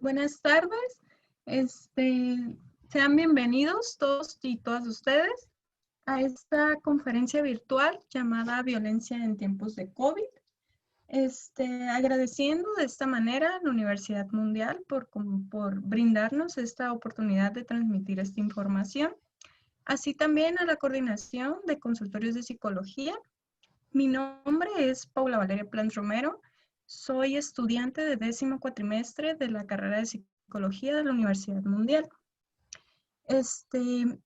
Buenas tardes. Sean bienvenidos todos y todas ustedes a esta conferencia virtual llamada Violencia en tiempos de COVID. Agradeciendo de esta manera a la Universidad Mundial por brindarnos esta oportunidad de transmitir esta información, así también a la Coordinación de Consultorios de Psicología. Mi nombre es Paula Valeria Plans Romero. Soy estudiante de 10º cuatrimestre de la carrera de Psicología de la Universidad Mundial.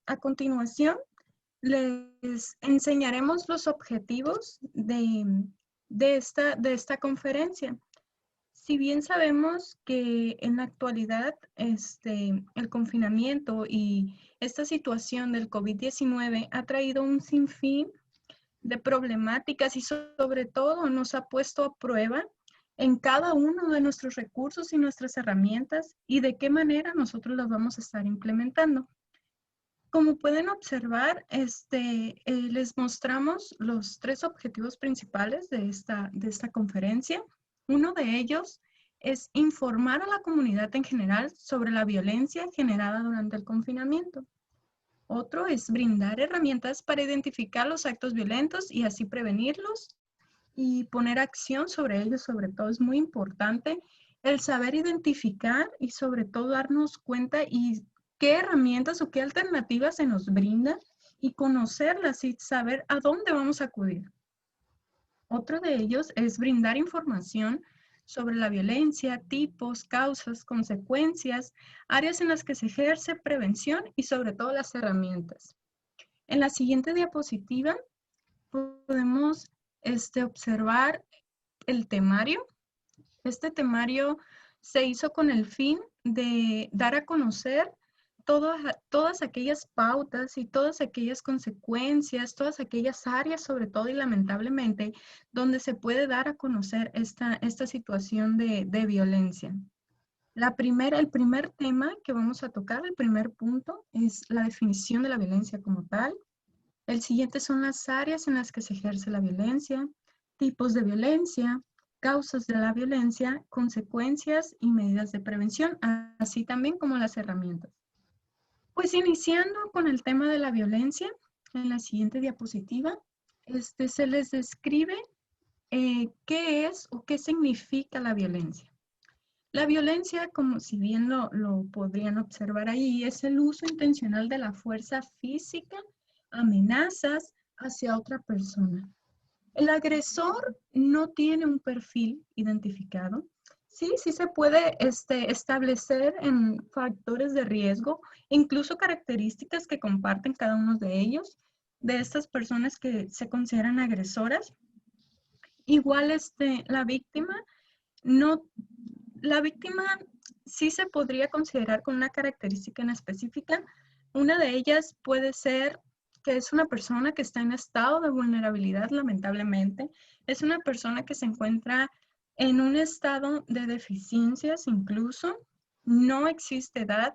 A continuación, les enseñaremos los objetivos de esta conferencia. Si bien sabemos que en la actualidad el confinamiento y esta situación del COVID-19 ha traído un sinfín de problemáticas y sobre todo nos ha puesto a prueba en cada uno de nuestros recursos y nuestras herramientas y de qué manera nosotros las vamos a estar implementando. Como pueden observar, les mostramos los 3 objetivos principales de esta conferencia. Uno de ellos es informar a la comunidad en general sobre la violencia generada durante el confinamiento. Otro es brindar herramientas para identificar los actos violentos y así prevenirlos y poner acción sobre ellos. Sobre todo es muy importante el saber identificar y sobre todo darnos cuenta y qué herramientas o qué alternativas se nos brindan y conocerlas y saber a dónde vamos a acudir. Otro de ellos es brindar información sobre la violencia, tipos, causas, consecuencias, áreas en las que se ejerce prevención y sobre todo las herramientas. En la siguiente diapositiva podemos observar el temario. Este temario se hizo con el fin de dar a conocer todas aquellas pautas y todas aquellas consecuencias, todas aquellas áreas, sobre todo y lamentablemente, donde se puede dar a conocer esta situación de violencia. El primer tema que vamos a tocar, el primer punto, es la definición de la violencia como tal. El siguiente son las áreas en las que se ejerce la violencia, tipos de violencia, causas de la violencia, consecuencias y medidas de prevención, así también como las herramientas. Pues iniciando con el tema de la violencia, en la siguiente diapositiva, se les describe qué es o qué significa la violencia. La violencia, como si bien lo podrían observar ahí, es el uso intencional de la fuerza física, amenazas hacia otra persona. El agresor no tiene un perfil identificado. Sí se puede establecer en factores de riesgo, incluso características que comparten cada uno de ellos, de estas personas que se consideran agresoras. Igual la víctima sí se podría considerar con una característica en específica. Una de ellas puede ser que es una persona que está en estado de vulnerabilidad, lamentablemente. Es una persona que se encuentra en un estado de deficiencias incluso. No existe edad,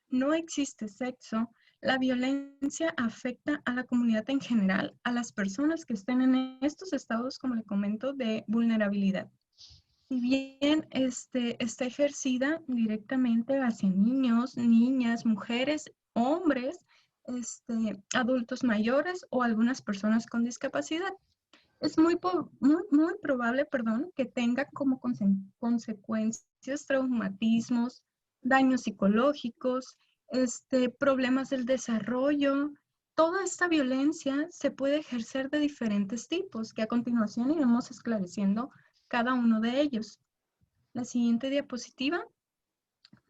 no existe sexo. La violencia afecta a la comunidad en general, a las personas que estén en estos estados, como le comento, de vulnerabilidad. Si bien está ejercida directamente hacia niños, niñas, mujeres, hombres, adultos mayores o algunas personas con discapacidad. Es muy probable, que tenga como consecuencias traumatismos, daños psicológicos, problemas del desarrollo. Toda esta violencia se puede ejercer de diferentes tipos, que a continuación iremos esclareciendo cada uno de ellos. La siguiente diapositiva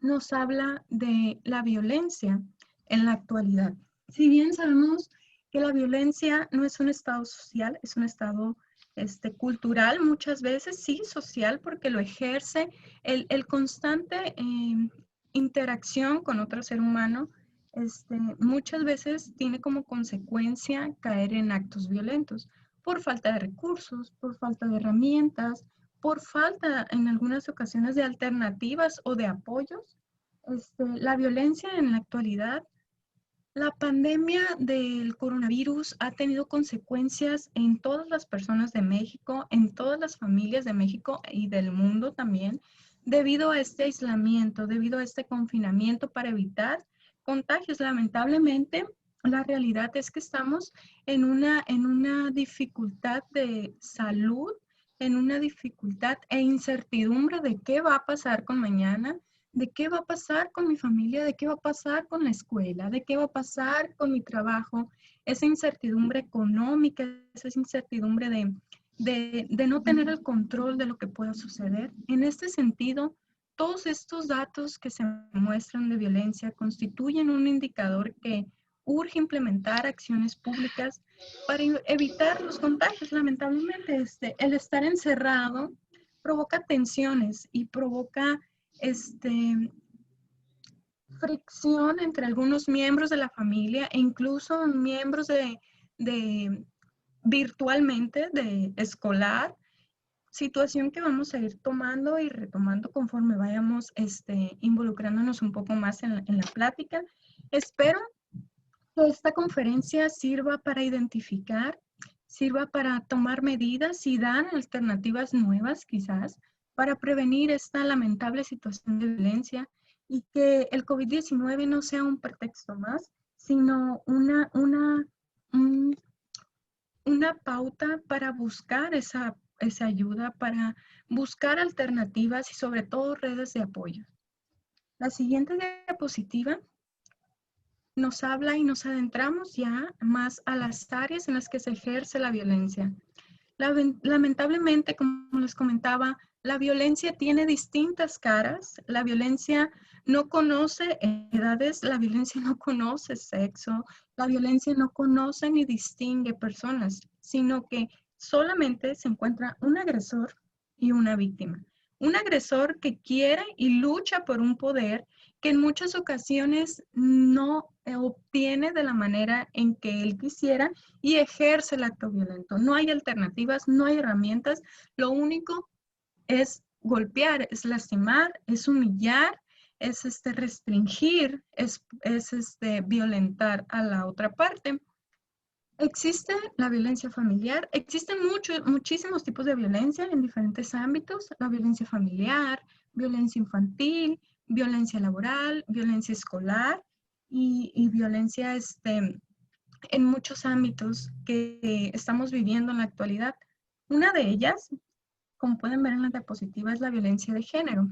nos habla de la violencia en la actualidad. Si bien sabemos que la violencia no es un estado social, es un estado cultural, muchas veces sí social, porque lo ejerce el constante interacción con otro ser humano, muchas veces tiene como consecuencia caer en actos violentos por falta de recursos, por falta de herramientas, por falta en algunas ocasiones de alternativas o de apoyos. La violencia en la actualidad, la pandemia del coronavirus ha tenido consecuencias en todas las personas de México, en todas las familias de México y del mundo también. debido a este aislamiento, debido a este confinamiento para evitar contagios. Lamentablemente, la realidad es que estamos en una dificultad de salud, en una dificultad e incertidumbre de qué va a pasar con mañana, de qué va a pasar con mi familia, de qué va a pasar con la escuela, de qué va a pasar con mi trabajo, esa incertidumbre económica, esa incertidumbre de no tener el control de lo que pueda suceder. En este sentido, todos estos datos que se muestran de violencia constituyen un indicador que urge implementar acciones públicas para evitar los contagios. Lamentablemente, el estar encerrado provoca tensiones y provoca fricción entre algunos miembros de la familia e incluso miembros de virtualmente, de escolar, situación que vamos a ir tomando y retomando conforme vayamos involucrándonos un poco más en la plática. Espero que esta conferencia sirva para identificar, sirva para tomar medidas y dar alternativas nuevas quizás para prevenir esta lamentable situación de violencia y que el COVID-19 no sea un pretexto más, sino una pauta para buscar esa ayuda, para buscar alternativas y sobre todo redes de apoyo. La siguiente diapositiva nos habla y nos adentramos ya más a las áreas en las que se ejerce la violencia. Lamentablemente, como les comentaba, la violencia tiene distintas caras. La violencia no conoce edades, la violencia no conoce sexo, la violencia no conoce ni distingue personas, sino que solamente se encuentra un agresor y una víctima. Un agresor que quiere y lucha por un poder que en muchas ocasiones no obtiene de la manera en que él quisiera y ejerce el acto violento. No hay alternativas, no hay herramientas. Lo único es golpear, es lastimar, es humillar, es restringir, es violentar a la otra parte. Existe la violencia familiar, existen muchísimos tipos de violencia en diferentes ámbitos, la violencia familiar, violencia infantil, violencia laboral, violencia escolar y violencia en muchos ámbitos que estamos viviendo en la actualidad. Una de ellas, como pueden ver en la diapositiva, es la violencia de género.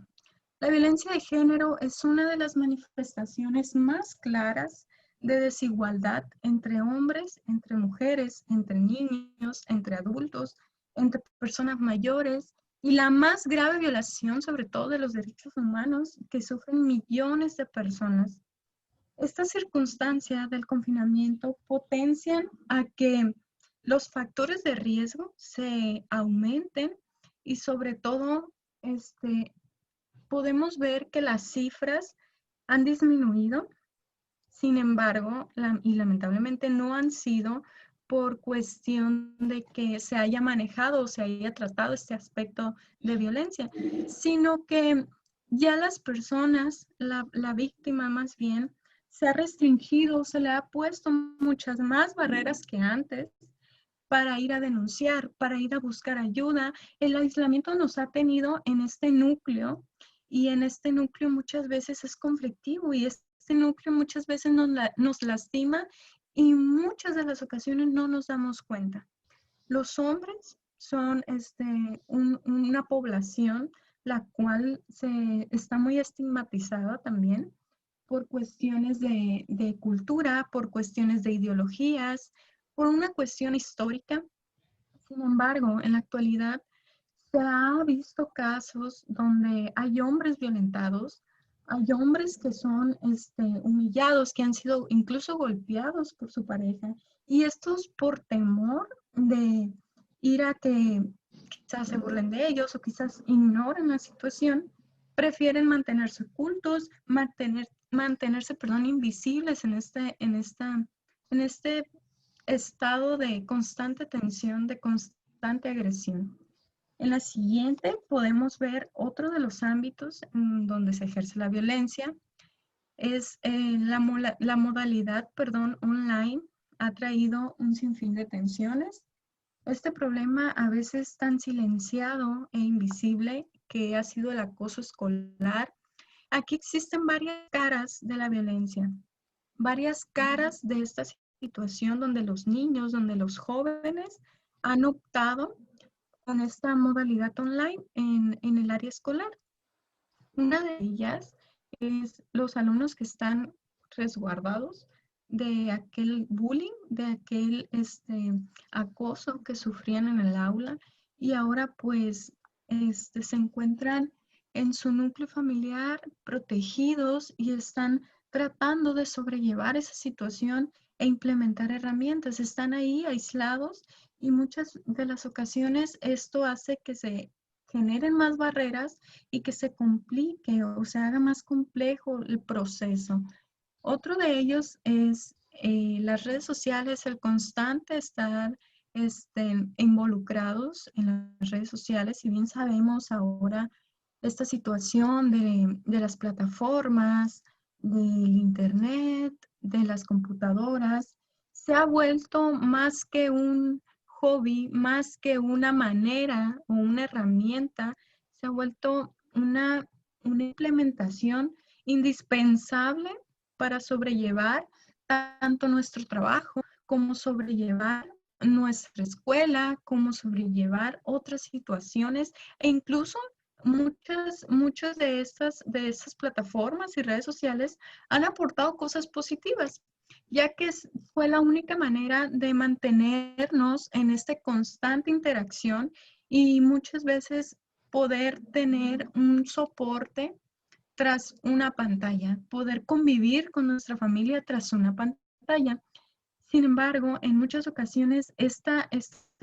La violencia de género es una de las manifestaciones más claras de desigualdad entre hombres, entre mujeres, entre niños, entre adultos, entre personas mayores y la más grave violación, sobre todo de los derechos humanos, que sufren millones de personas. Esta circunstancia del confinamiento potencian a que los factores de riesgo se aumenten y sobre todo podemos ver que las cifras han disminuido, sin embargo, y lamentablemente no han sido por cuestión de que se haya manejado o se haya tratado este aspecto de violencia, sino que ya las personas, la víctima más bien, se ha restringido, se le ha puesto muchas más barreras que antes para ir a denunciar, para ir a buscar ayuda. El aislamiento nos ha tenido en este núcleo y en este núcleo muchas veces es conflictivo y este núcleo muchas veces nos lastima y muchas de las ocasiones no nos damos cuenta. Los hombres son una población la cual está muy estigmatizada también por cuestiones de cultura, por cuestiones de ideologías, por una cuestión histórica. Sin embargo, en la actualidad se ha visto casos donde hay hombres violentados, hay hombres que son humillados, que han sido incluso golpeados por su pareja, y estos por temor de ir a que quizás se burlen de ellos o quizás ignoren la situación, prefieren mantenerse ocultos, mantenerse, invisibles en este estado de constante tensión, de constante agresión. En la siguiente podemos ver otro de los ámbitos en donde se ejerce la violencia. Es la modalidad online ha traído un sinfín de tensiones. Este problema a veces tan silenciado e invisible que ha sido el acoso escolar. Aquí existen varias caras de la violencia, varias caras de esta situación donde los niños, donde los jóvenes han optado con esta modalidad online en el área escolar. Una de ellas es los alumnos que están resguardados de aquel bullying, de aquel acoso que sufrían en el aula y ahora pues se encuentran en su núcleo familiar protegidos y están tratando de sobrellevar esa situación e implementar herramientas. Están ahí aislados y muchas de las ocasiones esto hace que se generen más barreras y que se complique o se haga más complejo el proceso. Otro de ellos es las redes sociales, el constante estar involucrados en las redes sociales. Si bien sabemos ahora esta situación de las plataformas, del internet, de las computadoras, se ha vuelto más que un hobby, más que una manera o una herramienta, se ha vuelto una implementación indispensable para sobrellevar tanto nuestro trabajo como sobrellevar nuestra escuela, como sobrellevar otras situaciones e incluso muchas de estas plataformas y redes sociales han aportado cosas positivas, ya que fue la única manera de mantenernos en esta constante interacción y muchas veces poder tener un soporte tras una pantalla, poder convivir con nuestra familia tras una pantalla. Sin embargo, en muchas ocasiones esta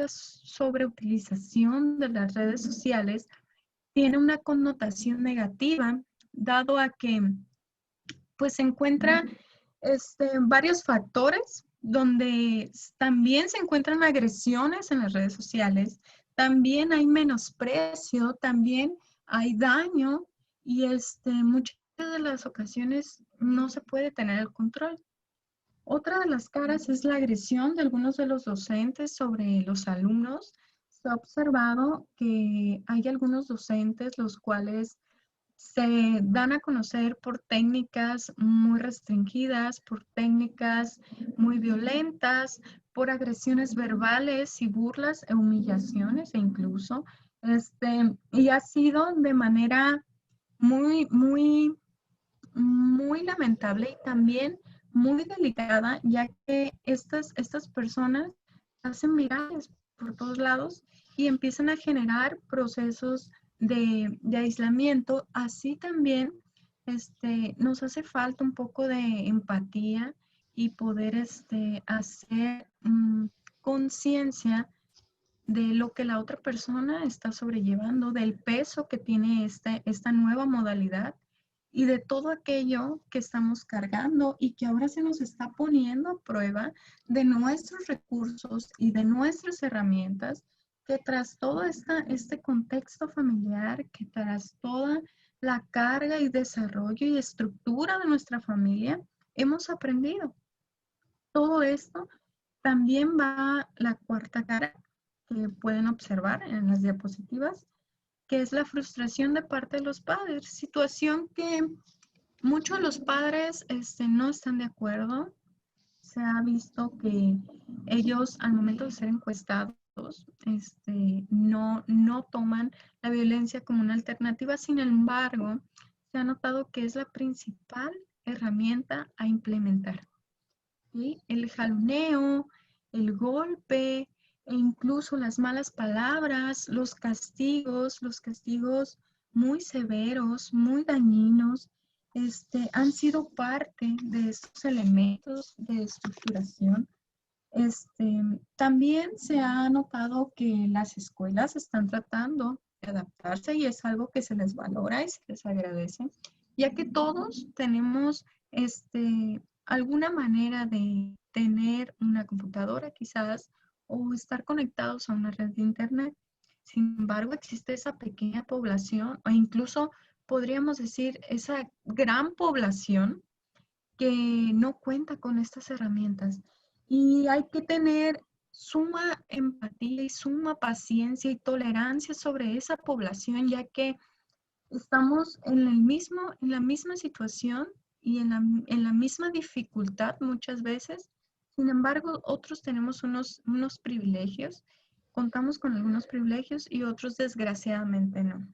sobreutilización de las redes sociales tiene una connotación negativa, dado a que pues se encuentra varios factores donde también se encuentran agresiones en las redes sociales, también hay menosprecio, también hay daño y muchas de las ocasiones no se puede tener el control. Otra de las caras es la agresión de algunos de los docentes sobre los alumnos. Se ha observado que hay algunos docentes los cuales se dan a conocer por técnicas muy restringidas, por técnicas muy violentas, por agresiones verbales y burlas e humillaciones e incluso, y ha sido de manera muy, muy, muy lamentable y también muy delicada, ya que estas personas hacen virales por todos lados y empiezan a generar procesos de aislamiento. Así también nos hace falta un poco de empatía y poder hacer conciencia de lo que la otra persona está sobrellevando, del peso que tiene esta nueva modalidad y de todo aquello que estamos cargando y que ahora se nos está poniendo a prueba de nuestros recursos y de nuestras herramientas, que tras todo este contexto familiar, que tras toda la carga y desarrollo y estructura de nuestra familia, hemos aprendido. Todo esto también va la cuarta cara que pueden observar en las diapositivas, que es la frustración de parte de los padres, situación que muchos de los padres no están de acuerdo. Se ha visto que ellos al momento de ser encuestados no toman la violencia como una alternativa. Sin embargo, se ha notado que es la principal herramienta a implementar. ¿Sí? El jaloneo, el golpe e incluso las malas palabras, los castigos muy severos, muy dañinos, han sido parte de estos elementos de estructuración. También se ha notado que las escuelas están tratando de adaptarse y es algo que se les valora y se les agradece, ya que todos tenemos alguna manera de tener una computadora quizás o estar conectados a una red de internet. Sin embargo, existe esa pequeña población o incluso podríamos decir esa gran población que no cuenta con estas herramientas. Y hay que tener suma empatía y suma paciencia y tolerancia sobre esa población, ya que estamos en la misma situación y en la misma dificultad muchas veces. Sin embargo, otros tenemos unos privilegios, contamos con algunos privilegios y otros desgraciadamente no.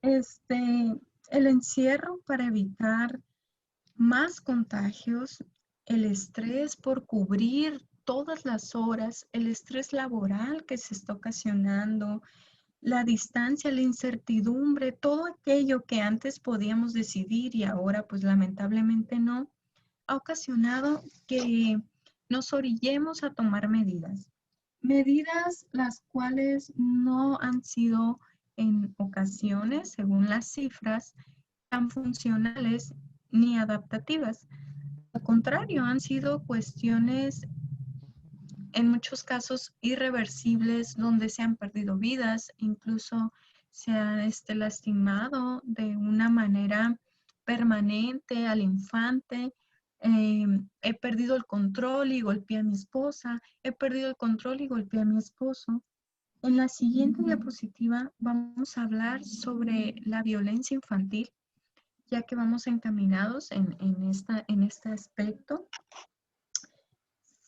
El encierro para evitar más contagios, el estrés por cubrir todas las horas, el estrés laboral que se está ocasionando, la distancia, la incertidumbre, todo aquello que antes podíamos decidir y ahora pues lamentablemente no, ha ocasionado que nos orillemos a tomar medidas. Medidas las cuales no han sido en ocasiones, según las cifras, tan funcionales ni adaptativas. Al contrario, han sido cuestiones en muchos casos irreversibles donde se han perdido vidas, incluso se ha lastimado de una manera permanente al infante. He perdido el control y golpeé a mi esposa, he perdido el control y golpeé a mi esposo. En la siguiente diapositiva vamos a hablar sobre la violencia infantil, ya que vamos encaminados en este aspecto.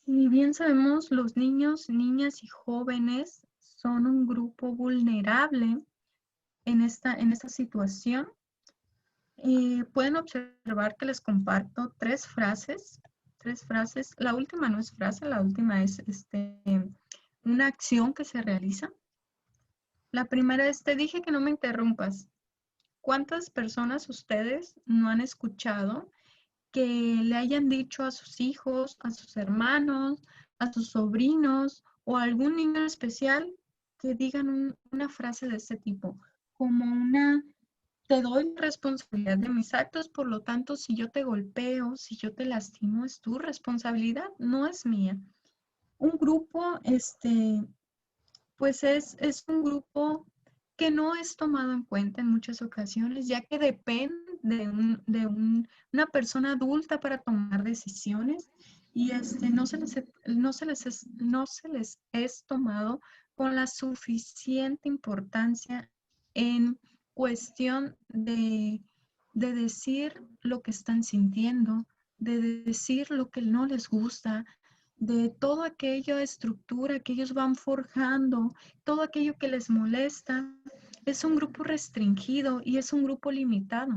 Si bien sabemos, los niños, niñas y jóvenes son un grupo vulnerable en esta situación. Pueden observar que les comparto tres frases. La última no es frase, la última es una acción que se realiza. La primera es, te dije que no me interrumpas. ¿Cuántas personas ustedes no han escuchado que le hayan dicho a sus hijos, a sus hermanos, a sus sobrinos o a algún niño especial que digan una frase de este tipo, como te doy responsabilidad de mis actos, por lo tanto, si yo te golpeo, si yo te lastimo, es tu responsabilidad, no es mía. Un grupo, pues es un grupo que no es tomado en cuenta en muchas ocasiones, ya que depende una persona adulta para tomar decisiones y no se les es tomado con la suficiente importancia en cuestión de decir lo que están sintiendo, de decir lo que no les gusta, de toda aquella estructura que ellos van forjando, todo aquello que les molesta. Es un grupo restringido y es un grupo limitado.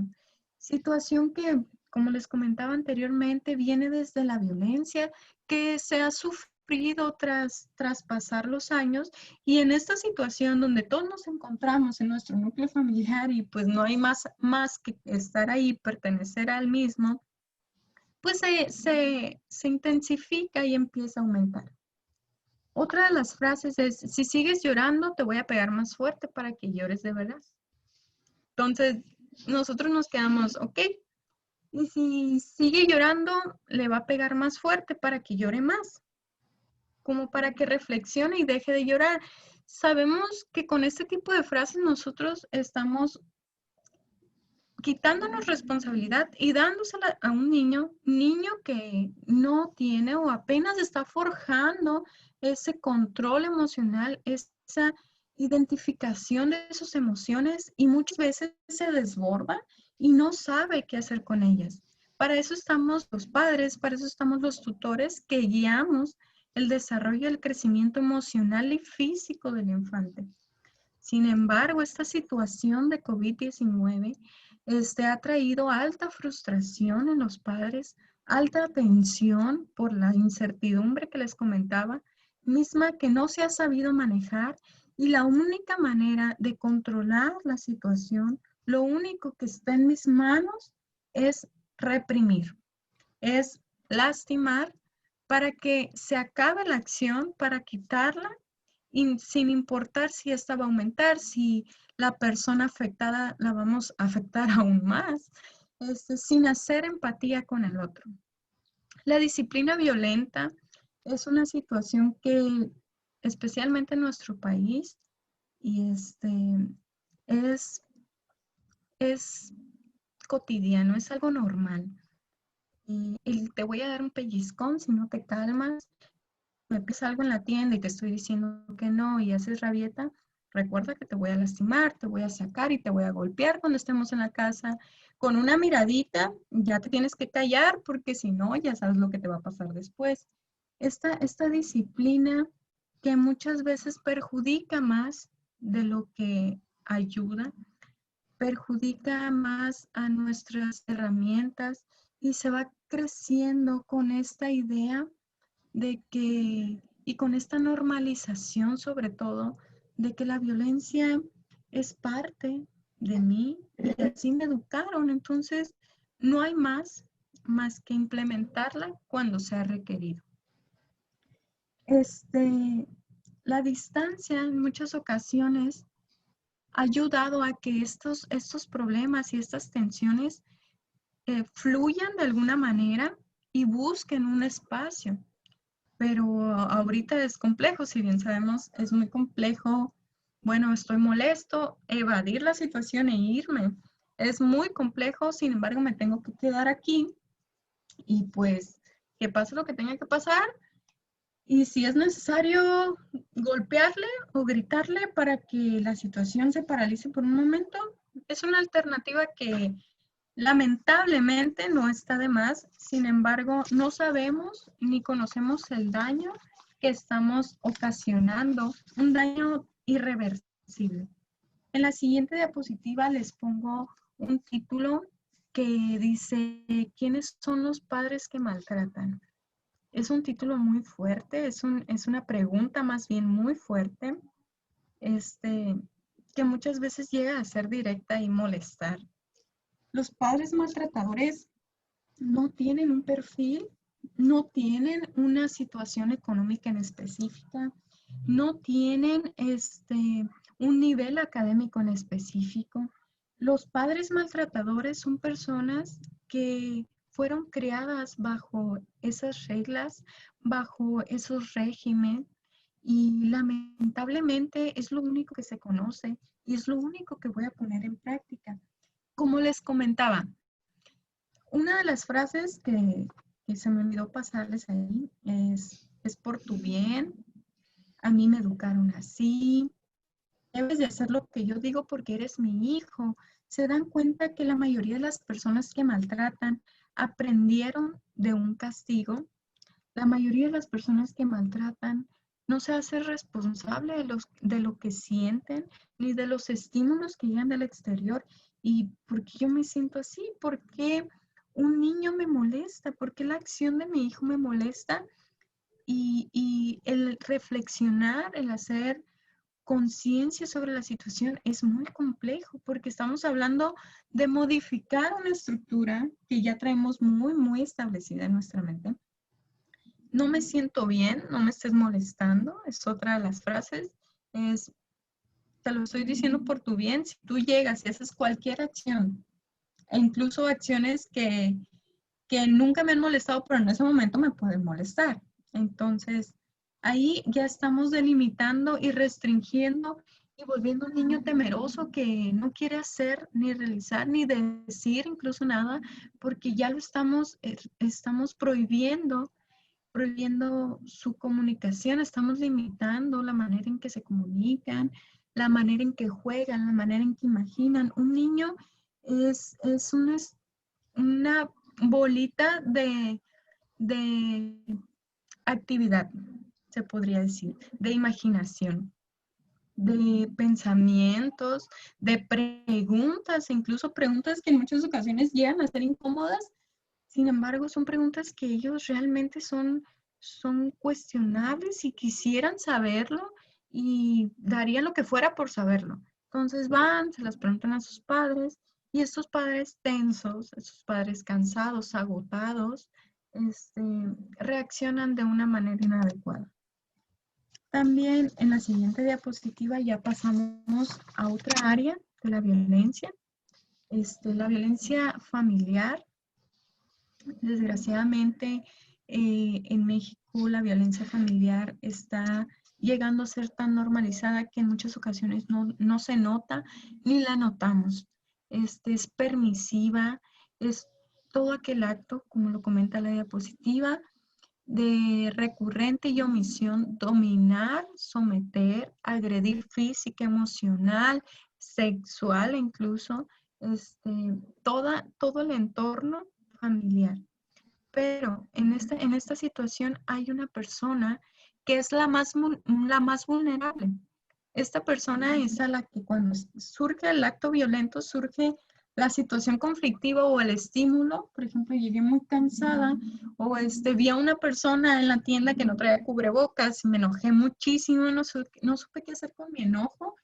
Situación que, como les comentaba anteriormente, viene desde la violencia que se ha sufrido tras pasar los años, y en esta situación donde todos nos encontramos en nuestro núcleo familiar y pues no hay más que estar ahí, pertenecer al mismo, pues se intensifica y empieza a aumentar. Otra de las frases es, si sigues llorando, te voy a pegar más fuerte para que llores de verdad. Entonces, nosotros nos quedamos, ok, y si sigue llorando, le va a pegar más fuerte para que llore más, como para que reflexione y deje de llorar. Sabemos que con este tipo de frases nosotros estamos quitándonos responsabilidad y dándosela a un niño que no tiene o apenas está forjando ese control emocional, esa identificación de sus emociones, y muchas veces se desborda y no sabe qué hacer con ellas. Para eso estamos los padres, para eso estamos los tutores que guiamos el desarrollo y el crecimiento emocional y físico del infante. Sin embargo, esta situación de COVID-19 ha traído alta frustración en los padres, alta tensión por la incertidumbre que les comentaba, misma que no se ha sabido manejar, y la única manera de controlar la situación, lo único que está en mis manos es reprimir, es lastimar para que se acabe la acción, para quitarla sin importar si esta va a aumentar, si la persona afectada la vamos a afectar aún más, sin hacer empatía con el otro. La disciplina violenta es una situación que, especialmente en nuestro país, y es cotidiano, es algo normal. Y te voy a dar un pellizcón si no te calmas. me pides algo en la tienda y te estoy diciendo que no y haces rabieta, recuerda que te voy a lastimar, te voy a sacar y te voy a golpear cuando estemos en la casa. Con una miradita ya te tienes que callar porque si no, ya sabes lo que te va a pasar después. Esta disciplina que muchas veces perjudica más de lo que ayuda, perjudica más a nuestras herramientas y se va creciendo con esta idea de que, y con esta normalización sobre todo, de que la violencia es parte de mí y así me educaron. Entonces, no hay más que implementarla cuando sea requerido. La distancia en muchas ocasiones ha ayudado a que estos problemas y estas tensiones fluyan de alguna manera y busquen un espacio. Pero ahorita es complejo, si bien sabemos, es muy complejo. Bueno, estoy molesto, evadir la situación e irme. Es muy complejo, sin embargo, me tengo que quedar aquí y pues que pase lo que tenga que pasar. Y si es necesario golpearle o gritarle para que la situación se paralice por un momento, es una alternativa que lamentablemente no está de más. Sin embargo, no sabemos ni conocemos el daño que estamos ocasionando, un daño irreversible. En la siguiente diapositiva les pongo un título que dice, ¿quiénes son los padres que maltratan? Es un título muy fuerte, es una pregunta más bien muy fuerte, que muchas veces llega a ser directa y molestar. Los padres maltratadores no tienen un perfil, no tienen una situación económica en específica, no tienen un nivel académico en específico. Los padres maltratadores son personas que fueron criadas bajo esas reglas, bajo esos regímenes y lamentablemente es lo único que se conoce y es lo único que voy a poner en práctica. Como les comentaba, una de las frases que se me olvidó pasarles ahí es por tu bien, a mí me educaron así, debes de hacer lo que yo digo porque eres mi hijo. Se dan cuenta que la mayoría de las personas que maltratan aprendieron de un castigo. La mayoría de las personas que maltratan no se hace responsable de lo que sienten ni de los estímulos que llegan del exterior. ¿Y por qué yo me siento así? ¿Por qué un niño me molesta? ¿Por qué la acción de mi hijo me molesta? Y el reflexionar, el hacer conciencia sobre la situación es muy complejo porque estamos hablando de modificar una estructura que ya traemos muy establecida en nuestra mente. No me siento bien, no me estés molestando, es otra de las frases, es, te lo estoy diciendo por tu bien, si tú llegas y haces cualquier acción, e incluso acciones que nunca me han molestado, pero en ese momento me pueden molestar. Entonces, ahí ya estamos delimitando y restringiendo y volviendo un niño temeroso que no quiere hacer, ni realizar, ni decir incluso nada, porque ya lo estamos prohibiendo su comunicación, estamos limitando la manera en que se comunican, la manera en que juegan, la manera en que imaginan. Un niño es una bolita de actividad, se podría decir, de imaginación, de pensamientos, de preguntas, incluso preguntas que en muchas ocasiones llegan a ser incómodas. Sin embargo, son preguntas que ellos realmente son cuestionables y quisieran saberlo y darían lo que fuera por saberlo. Entonces van, se las preguntan a sus padres y estos padres tensos, estos padres cansados, agotados, reaccionan de una manera inadecuada. También en la siguiente diapositiva ya pasamos a otra área de la violencia, la violencia familiar. Desgraciadamente, en México la violencia familiar está llegando a ser tan normalizada que en muchas ocasiones no se nota ni la notamos. Es permisiva, es todo aquel acto, como lo comenta la diapositiva, de recurrente y omisión, dominar, someter, agredir física, emocional, sexual incluso, todo el entorno familiar. Pero en esta situación hay una persona que es la más vulnerable. Esta persona es a la que cuando surge el acto violento, surge la situación conflictiva o el estímulo. Por ejemplo, llegué muy cansada o vi a una persona en la tienda que no traía cubrebocas, me enojé muchísimo, no supe qué hacer con mi enojo.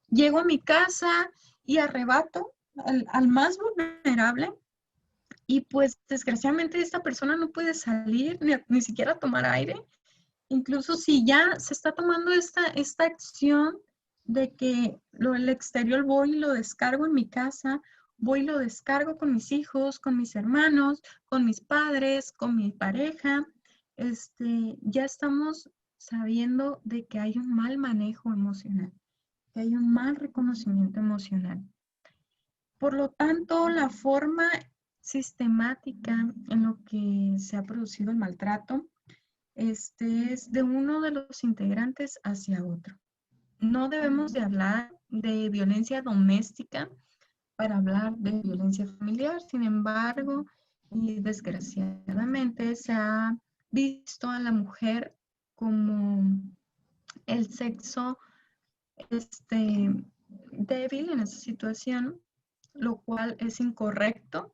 Llego a mi casa y arrebato al más vulnerable. Y pues desgraciadamente esta persona no puede salir ni siquiera tomar aire. Incluso si ya se está tomando esta acción de que el exterior voy y lo descargo en mi casa, voy y lo descargo con mis hijos, con mis hermanos, con mis padres, con mi pareja, ya estamos sabiendo de que hay un mal manejo emocional, que hay un mal reconocimiento emocional. Por lo tanto, la forma sistemática en lo que se ha producido el maltrato es de uno de los integrantes hacia otro. No debemos de hablar de violencia doméstica para hablar de violencia familiar. Sin embargo, y desgraciadamente se ha visto a la mujer como el sexo débil en esa situación, lo cual es incorrecto,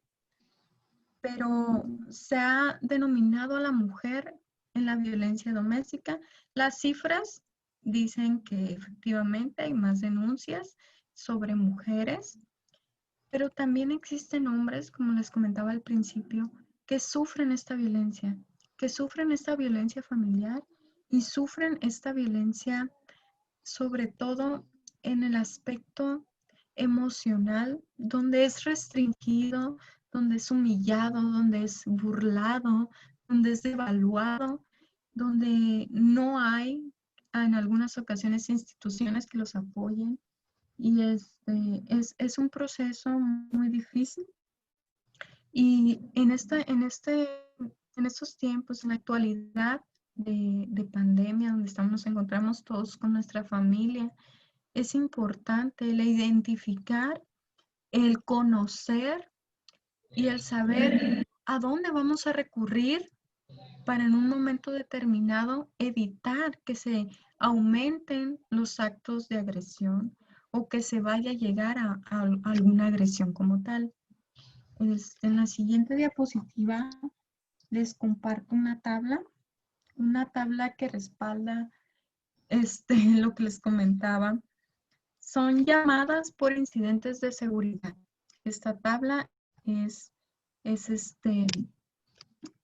pero se ha denominado a la mujer en la violencia doméstica. Las cifras dicen que efectivamente hay más denuncias sobre mujeres, pero también existen hombres, como les comentaba al principio, que sufren esta violencia familiar y sufren esta violencia sobre todo en el aspecto emocional, donde es restringido, donde es humillado, donde es burlado, donde es devaluado, donde no hay en algunas ocasiones instituciones que los apoyen. Y es un proceso muy difícil. Y en estos tiempos, en la actualidad de pandemia, donde nos encontramos todos con nuestra familia, es importante el identificar, el conocer y el saber a dónde vamos a recurrir para en un momento determinado evitar que se aumenten los actos de agresión o que se vaya a llegar a alguna agresión como tal. En la siguiente diapositiva les comparto una tabla que respalda lo que les comentaba. Son llamadas por incidentes de seguridad. Esta tabla es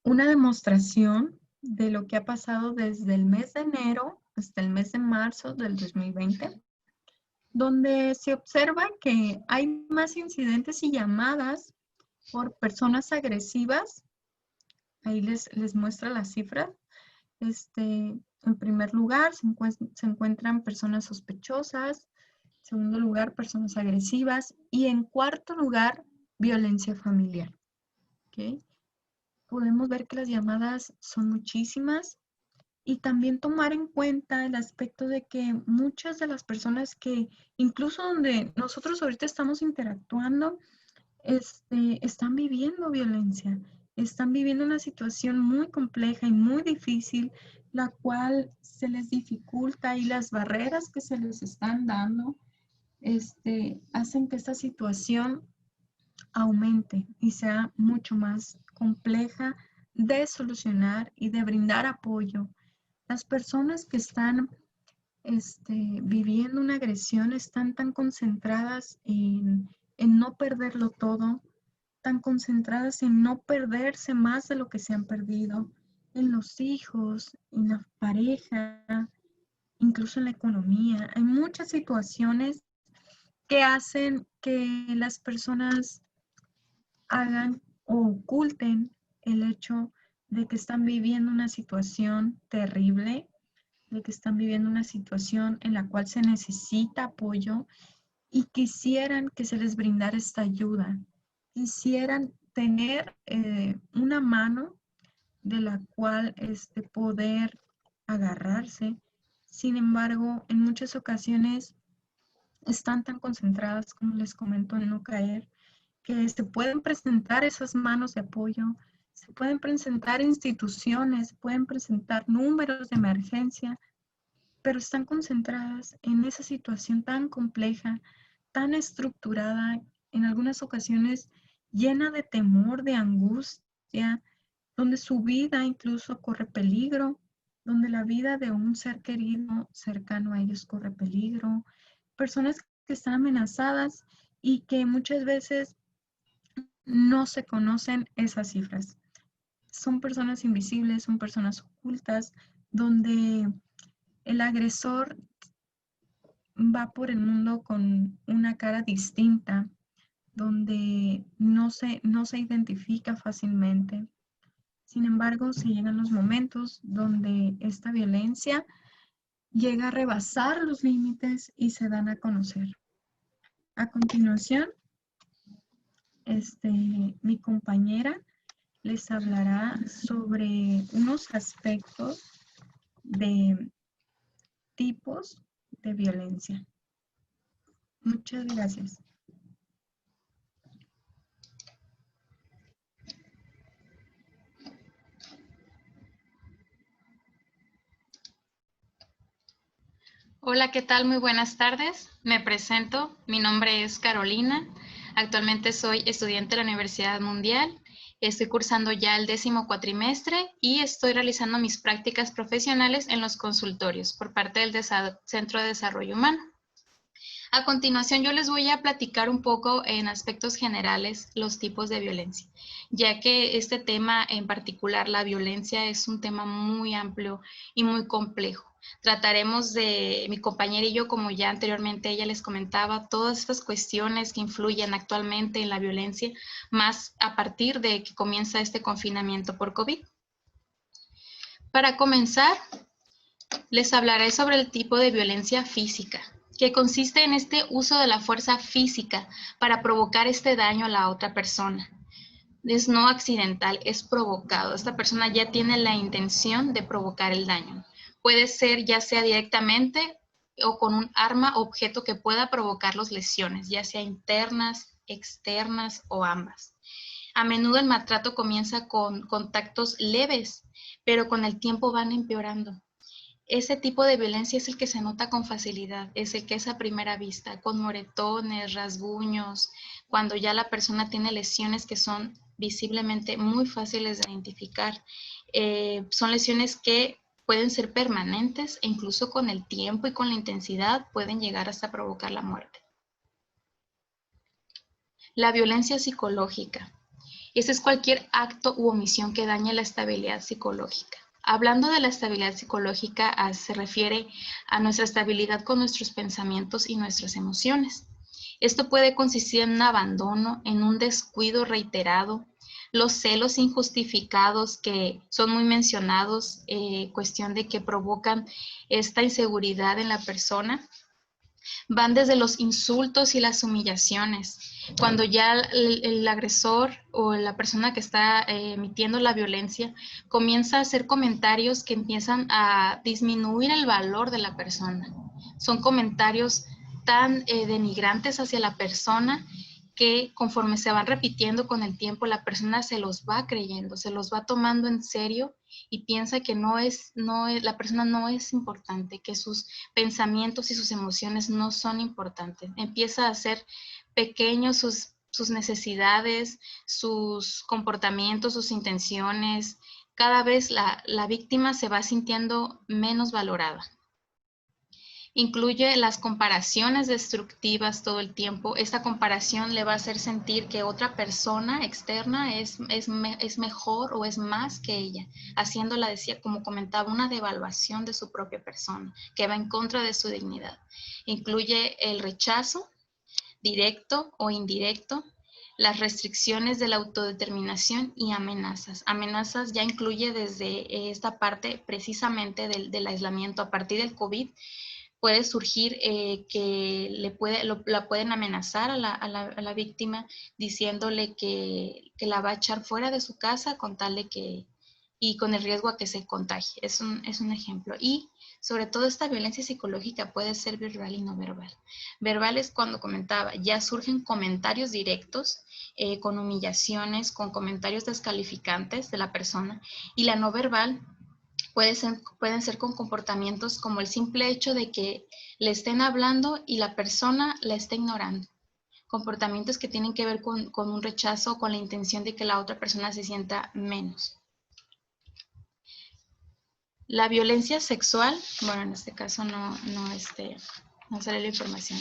una demostración de lo que ha pasado desde el mes de enero hasta el mes de marzo del 2020, donde se observa que hay más incidentes y llamadas por personas agresivas. Ahí les muestra las cifras. En primer lugar, se encuentran personas sospechosas. En segundo lugar, personas agresivas. Y en cuarto lugar, violencia familiar. ¿Okay? Podemos ver que las llamadas son muchísimas. Y también tomar en cuenta el aspecto de que muchas de las personas que, incluso donde nosotros ahorita estamos interactuando, están viviendo violencia, están viviendo una situación muy compleja y muy difícil, la cual se les dificulta y las barreras que se les están dando, hacen que esta situación aumente y sea mucho más compleja de solucionar y de brindar apoyo. Las personas que están viviendo una agresión están tan concentradas en no perderlo todo, tan concentradas en no perderse más de lo que se han perdido, en los hijos, en la pareja, incluso en la economía. Hay muchas situaciones que hacen que las personas hagan o oculten el hecho de que están viviendo una situación terrible, de que están viviendo una situación en la cual se necesita apoyo y quisieran que se les brindara esta ayuda, quisieran tener una mano de la cual poder agarrarse. Sin embargo, en muchas ocasiones están tan concentradas, como les comento, en no caer, que se pueden presentar esas manos de apoyo, se pueden presentar instituciones, pueden presentar números de emergencia, pero están concentradas en esa situación tan compleja, tan estructurada, en algunas ocasiones llena de temor, de angustia, donde su vida incluso corre peligro, donde la vida de un ser querido cercano a ellos corre peligro, personas que están amenazadas y que muchas veces no se conocen esas cifras. Son personas invisibles, son personas ocultas, donde el agresor va por el mundo con una cara distinta, donde no se identifica fácilmente. Sin embargo, se llegan los momentos donde esta violencia llega a rebasar los límites y se dan a conocer. A continuación, mi compañera les hablará sobre unos aspectos de tipos de violencia. Muchas gracias. Hola, ¿qué tal? Muy buenas tardes. Me presento. Mi nombre es Carolina. Actualmente soy estudiante de la Universidad Mundial. Estoy cursando ya el 10º cuatrimestre y estoy realizando mis prácticas profesionales en los consultorios por parte del Centro de Desarrollo Humano. A continuación, yo les voy a platicar un poco en aspectos generales los tipos de violencia, ya que este tema en particular, la violencia, es un tema muy amplio y muy complejo. Trataremos de, mi compañera y yo, como ya anteriormente ella les comentaba, todas estas cuestiones que influyen actualmente en la violencia, más a partir de que comienza este confinamiento por COVID. Para comenzar, les hablaré sobre el tipo de violencia física, que consiste en este uso de la fuerza física para provocar este daño a la otra persona. Es no accidental, es provocado. Esta persona ya tiene la intención de provocar el daño. Puede ser ya sea directamente o con un arma o objeto que pueda provocar las lesiones, ya sea internas, externas o ambas. A menudo el maltrato comienza con contactos leves, pero con el tiempo van empeorando. Ese tipo de violencia es el que se nota con facilidad, es el que es a primera vista, con moretones, rasguños, cuando ya la persona tiene lesiones que son visiblemente muy fáciles de identificar. Son lesiones que pueden ser permanentes e incluso con el tiempo y con la intensidad pueden llegar hasta provocar la muerte. La violencia psicológica. Ese es cualquier acto u omisión que dañe la estabilidad psicológica. Hablando de la estabilidad psicológica, se refiere a nuestra estabilidad con nuestros pensamientos y nuestras emociones. Esto puede consistir en un abandono, en un descuido reiterado, los celos injustificados que son muy mencionados, cuestión de que provocan esta inseguridad en la persona. Van desde los insultos y las humillaciones. Cuando ya el agresor o la persona que está emitiendo la violencia comienza a hacer comentarios que empiezan a disminuir el valor de la persona. Son comentarios tan denigrantes hacia la persona que conforme se van repitiendo con el tiempo, la persona se los va creyendo, se los va tomando en serio y piensa que la persona no es importante, que sus pensamientos y sus emociones no son importantes. Empieza a hacer pequeños sus necesidades, sus comportamientos, sus intenciones. Cada vez la víctima se va sintiendo menos valorada. Incluye las comparaciones destructivas todo el tiempo. Esta comparación le va a hacer sentir que otra persona externa es mejor o es más que ella, haciéndola, decía, como comentaba, una devaluación de su propia persona, que va en contra de su dignidad. Incluye el rechazo, directo o indirecto, las restricciones de la autodeterminación y amenazas. Amenazas ya incluye desde esta parte precisamente del aislamiento. A partir del COVID, puede surgir que la pueden amenazar a la víctima diciéndole que la va a echar fuera de su casa con tal de que y con el riesgo a que se contagie. Es un ejemplo. Y sobre todo esta violencia psicológica puede ser verbal y no verbal. Verbal es cuando comentaba, ya surgen comentarios directos con humillaciones, con comentarios descalificantes de la persona, y la no verbal pueden ser con comportamientos como el simple hecho de que le estén hablando y la persona la esté ignorando. Comportamientos que tienen que ver con un rechazo, con la intención de que la otra persona se sienta menos. La violencia sexual, bueno, en este caso no sale la información.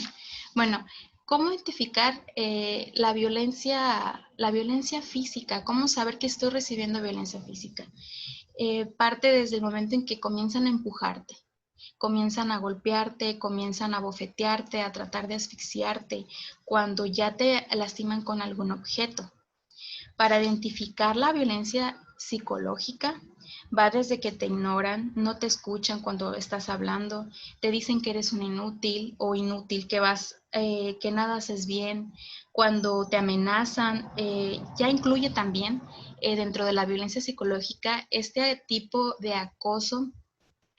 Bueno, ¿cómo identificar la violencia física? ¿Cómo saber que estoy recibiendo violencia física? Parte desde el momento en que comienzan a empujarte, comienzan a golpearte, comienzan a bofetearte, a tratar de asfixiarte, cuando ya te lastiman con algún objeto. Para identificar la violencia psicológica, va desde que te ignoran, no te escuchan cuando estás hablando, te dicen que eres un inútil o inútil, que nada haces bien, cuando te amenazan. Ya incluye también dentro de la violencia psicológica este tipo de acoso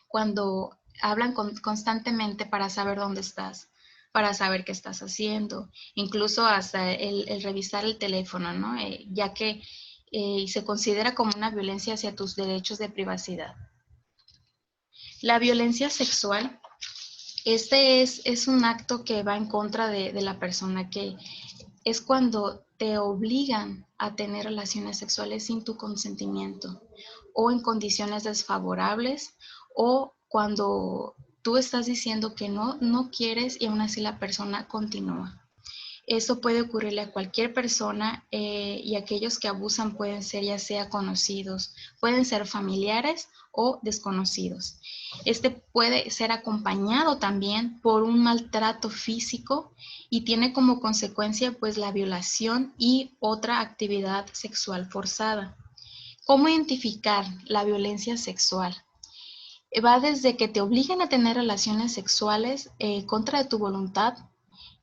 cuando hablan constantemente para saber dónde estás, para saber qué estás haciendo, incluso hasta el revisar el teléfono, ¿no? Ya que se considera como una violencia hacia tus derechos de privacidad. La violencia sexual, es un acto que va en contra de la persona, que es cuando te obligan a tener relaciones sexuales sin tu consentimiento o en condiciones desfavorables, o cuando tú estás diciendo que no quieres y aún así la persona continúa. Eso puede ocurrirle a cualquier persona y aquellos que abusan pueden ser ya sea conocidos, pueden ser familiares o desconocidos. Este puede ser acompañado también por un maltrato físico y tiene como consecuencia pues la violación y otra actividad sexual forzada. ¿Cómo identificar la violencia sexual? Va desde que te obligan a tener relaciones sexuales contra de tu voluntad,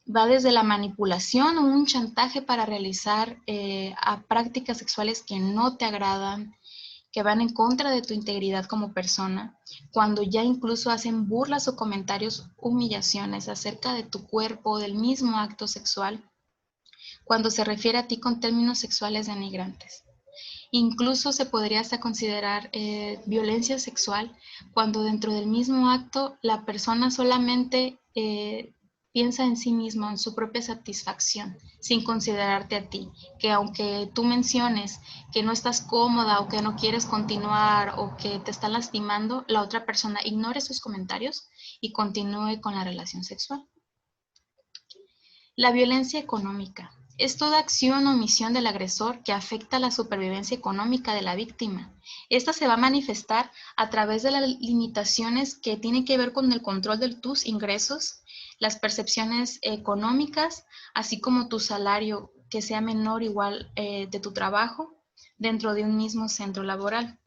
va desde la manipulación o un chantaje para realizar a prácticas sexuales que no te agradan, que van en contra de tu integridad como persona, cuando ya incluso hacen burlas o comentarios, humillaciones acerca de tu cuerpo o del mismo acto sexual, cuando se refiere a ti con términos sexuales denigrantes. Incluso se podría hasta considerar violencia sexual cuando dentro del mismo acto la persona solamente piensa en sí misma, en su propia satisfacción, sin considerarte a ti, que aunque tú menciones que no estás cómoda o que no quieres continuar o que te está lastimando, la otra persona ignore sus comentarios y continúe con la relación sexual. La violencia económica es toda acción o omisión del agresor que afecta la supervivencia económica de la víctima. Esta se va a manifestar a través de las limitaciones que tienen que ver con el control de tus ingresos, las percepciones económicas, así como tu salario que sea menor o igual de tu trabajo dentro de un mismo centro laboral.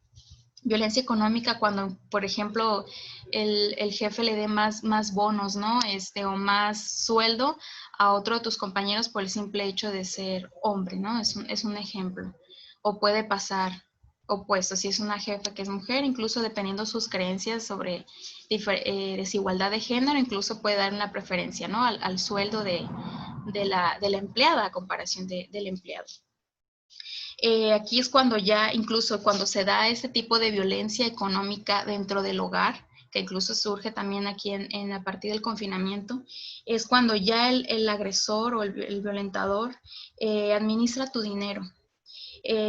Violencia económica cuando, por ejemplo, el jefe le dé más bonos, ¿no? O más sueldo a otro de tus compañeros por el simple hecho de ser hombre, ¿no? Es un ejemplo. O puede pasar opuesto, si es una jefa que es mujer, incluso dependiendo sus creencias sobre desigualdad de género, incluso puede dar una preferencia, ¿no? Al sueldo de la empleada a comparación del empleado. Aquí es cuando ya, incluso cuando se da este tipo de violencia económica dentro del hogar, que incluso surge también aquí a partir del confinamiento, es cuando ya el agresor o el violentador administra tu dinero.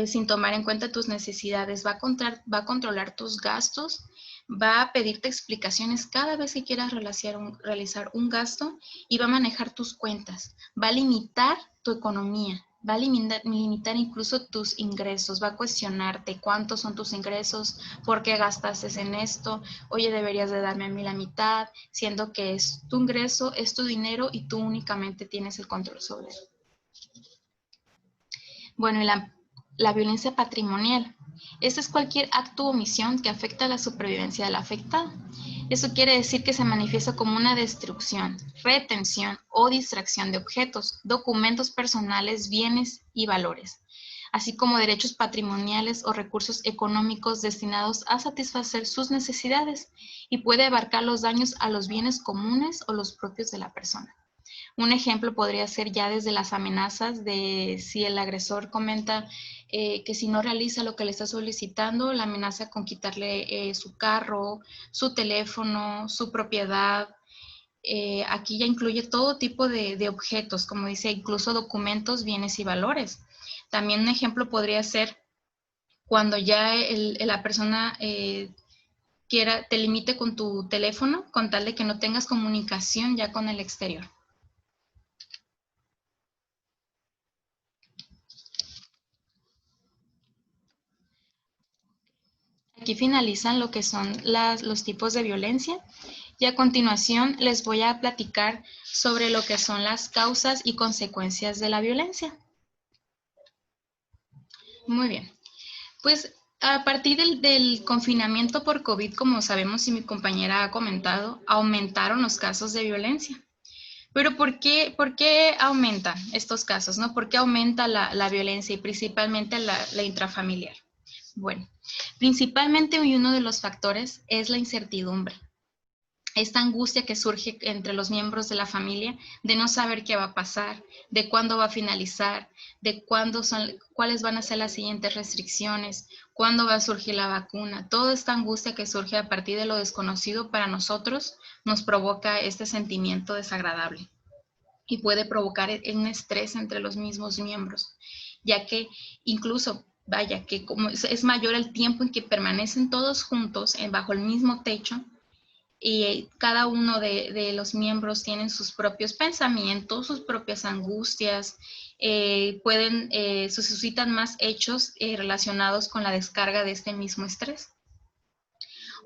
Sin tomar en cuenta tus necesidades, va a controlar tus gastos, va a pedirte explicaciones cada vez que quieras realizar un gasto y va a manejar tus cuentas, va a limitar tu economía, va a limitar incluso tus ingresos, va a cuestionarte cuántos son tus ingresos, por qué gastaste en esto, oye, deberías de darme a mí la mitad, siendo que es tu ingreso, es tu dinero y tú únicamente tienes el control sobre él. Bueno, y la violencia patrimonial. Esta es cualquier acto o omisión que afecta a la supervivencia del afectado. Eso quiere decir que se manifiesta como una destrucción, retención o distracción de objetos, documentos personales, bienes y valores. así como derechos patrimoniales o recursos económicos destinados a satisfacer sus necesidades, y puede abarcar los daños a los bienes comunes o los propios de la persona. Un ejemplo podría ser ya desde las amenazas de si el agresor comenta que si no realiza lo que le está solicitando, la amenaza con quitarle su carro, su teléfono, su propiedad. Aquí ya incluye todo tipo de objetos, como dice, incluso documentos, bienes y valores. También un ejemplo podría ser cuando ya la persona te limite con tu teléfono con tal de que no tengas comunicación ya con el exterior. Aquí finalizan lo que son los tipos de violencia, y a continuación les voy a platicar sobre lo que son las causas y consecuencias de la violencia. Muy bien, pues a partir del confinamiento por COVID, como sabemos y mi compañera ha comentado, aumentaron los casos de violencia. Pero ¿por qué aumentan estos casos, no? ¿Por qué aumenta la violencia y principalmente la intrafamiliar? Bueno, principalmente uno de los factores es la incertidumbre. Esta angustia que surge entre los miembros de la familia de no saber qué va a pasar, de cuándo va a finalizar, de cuáles van a ser las siguientes restricciones, cuándo va a surgir la vacuna. Toda esta angustia que surge a partir de lo desconocido para nosotros nos provoca este sentimiento desagradable y puede provocar un estrés entre los mismos miembros, ya que incluso, vaya, que como es mayor el tiempo en que permanecen todos juntos bajo el mismo techo, y cada uno de los miembros tienen sus propios pensamientos, sus propias angustias, se suscitan más hechos relacionados con la descarga de este mismo estrés.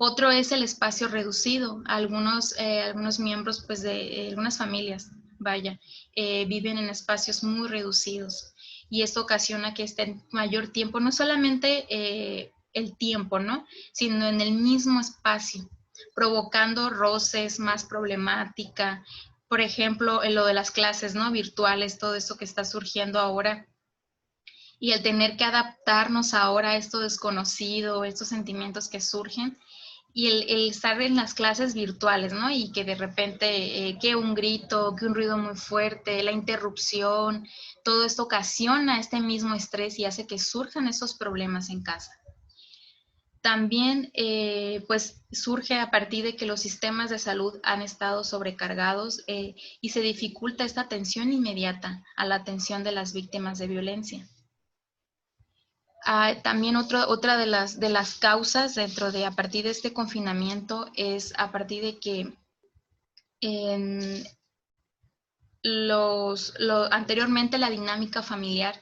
Otro es el espacio reducido. Algunos miembros pues, de algunas familias, vaya, viven en espacios muy reducidos, y esto ocasiona que estén mayor tiempo, no solamente el tiempo, ¿no? Sino en el mismo espacio, provocando roces, más problemática. Por ejemplo, en lo de las clases, ¿no? Virtuales, todo esto que está surgiendo ahora, y el tener que adaptarnos ahora a esto desconocido, estos sentimientos que surgen, y el estar en las clases virtuales, ¿no? Y que de repente, que un grito, que un ruido muy fuerte, la interrupción, todo esto ocasiona este mismo estrés y hace que surjan esos problemas en casa. También, pues, surge a partir de que los sistemas de salud han estado sobrecargados y se dificulta esta atención inmediata a la atención de las víctimas de violencia. También otra de las causas a partir de este confinamiento es a partir de que anteriormente la dinámica familiar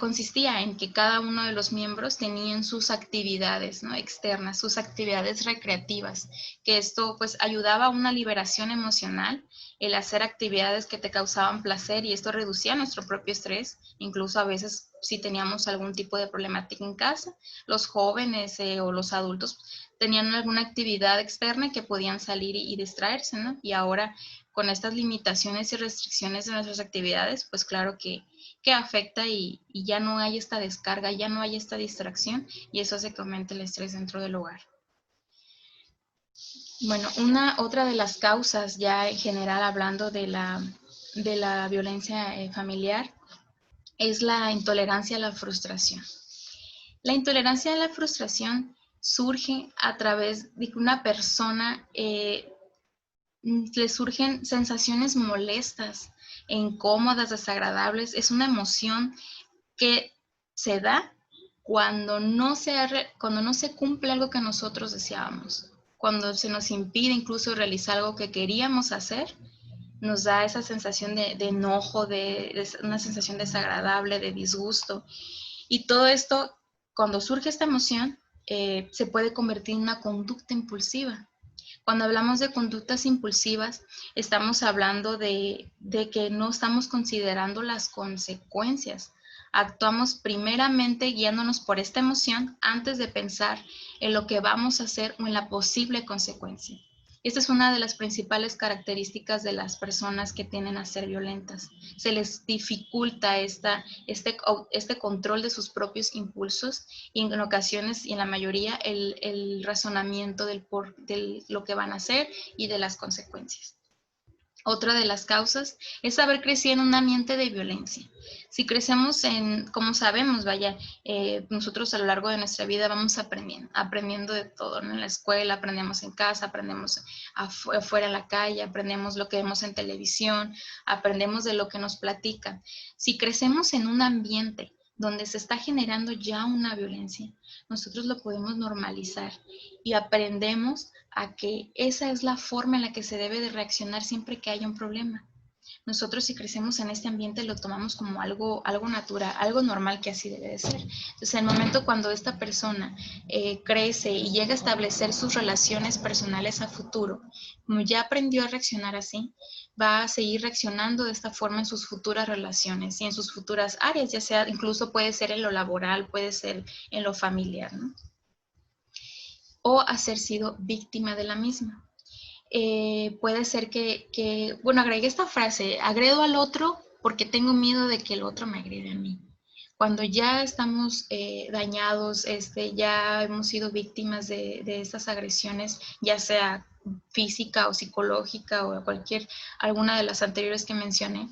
consistía en que cada uno de los miembros tenían sus actividades, ¿no? externas, sus actividades recreativas, que esto pues ayudaba a una liberación emocional, el hacer actividades que te causaban placer, y esto reducía nuestro propio estrés, incluso a veces si teníamos algún tipo de problemática en casa, los jóvenes o los adultos tenían alguna actividad externa que podían salir y distraerse, ¿no? Y ahora con estas limitaciones y restricciones de nuestras actividades, pues claro que afecta y ya no hay esta descarga, ya no hay esta distracción, y eso hace que aumente el estrés dentro del hogar. Bueno, otra de las causas, ya en general hablando de la violencia familiar, es la intolerancia a la frustración. La intolerancia a la frustración surge a través de que una persona le surgen sensaciones molestas, incómodas, desagradables. Es una emoción que se da cuando no se cumple algo que nosotros deseábamos, cuando se nos impide incluso realizar algo que queríamos hacer. Nos da esa sensación de enojo, de una sensación desagradable, de disgusto. Y todo esto, cuando surge esta emoción, se puede convertir en una conducta impulsiva. Cuando hablamos de conductas impulsivas, estamos hablando de que no estamos considerando las consecuencias. Actuamos primeramente guiándonos por esta emoción antes de pensar en lo que vamos a hacer o en la posible consecuencia. Esta es una de las principales características de las personas que tienden a ser violentas. Se les dificulta este control de sus propios impulsos y en ocasiones, y en la mayoría, el razonamiento de lo que van a hacer y de las consecuencias. Otra de las causas es haber crecido en un ambiente de violencia. Si crecemos como sabemos, nosotros a lo largo de nuestra vida vamos aprendiendo de todo, ¿no? En la escuela, aprendemos en casa, aprendemos afuera en la calle, aprendemos lo que vemos en televisión, aprendemos de lo que nos platican. Si crecemos en un ambiente donde se está generando ya una violencia, nosotros lo podemos normalizar y aprendemos a que esa es la forma en la que se debe de reaccionar siempre que haya un problema. Nosotros, si crecemos en este ambiente, lo tomamos como algo natural, algo normal, que así debe de ser. Entonces, en el momento cuando esta persona crece y llega a establecer sus relaciones personales a futuro, como ya aprendió a reaccionar así, va a seguir reaccionando de esta forma en sus futuras relaciones y en sus futuras áreas, ya sea, incluso puede ser en lo laboral, puede ser en lo familiar, ¿no? O haber sido víctima de la misma. Puede ser bueno, agregué esta frase: agredo al otro porque tengo miedo de que el otro me agrede a mí. Cuando ya estamos dañados, ya hemos sido víctimas de estas agresiones, ya sea física o psicológica o alguna de las anteriores que mencioné,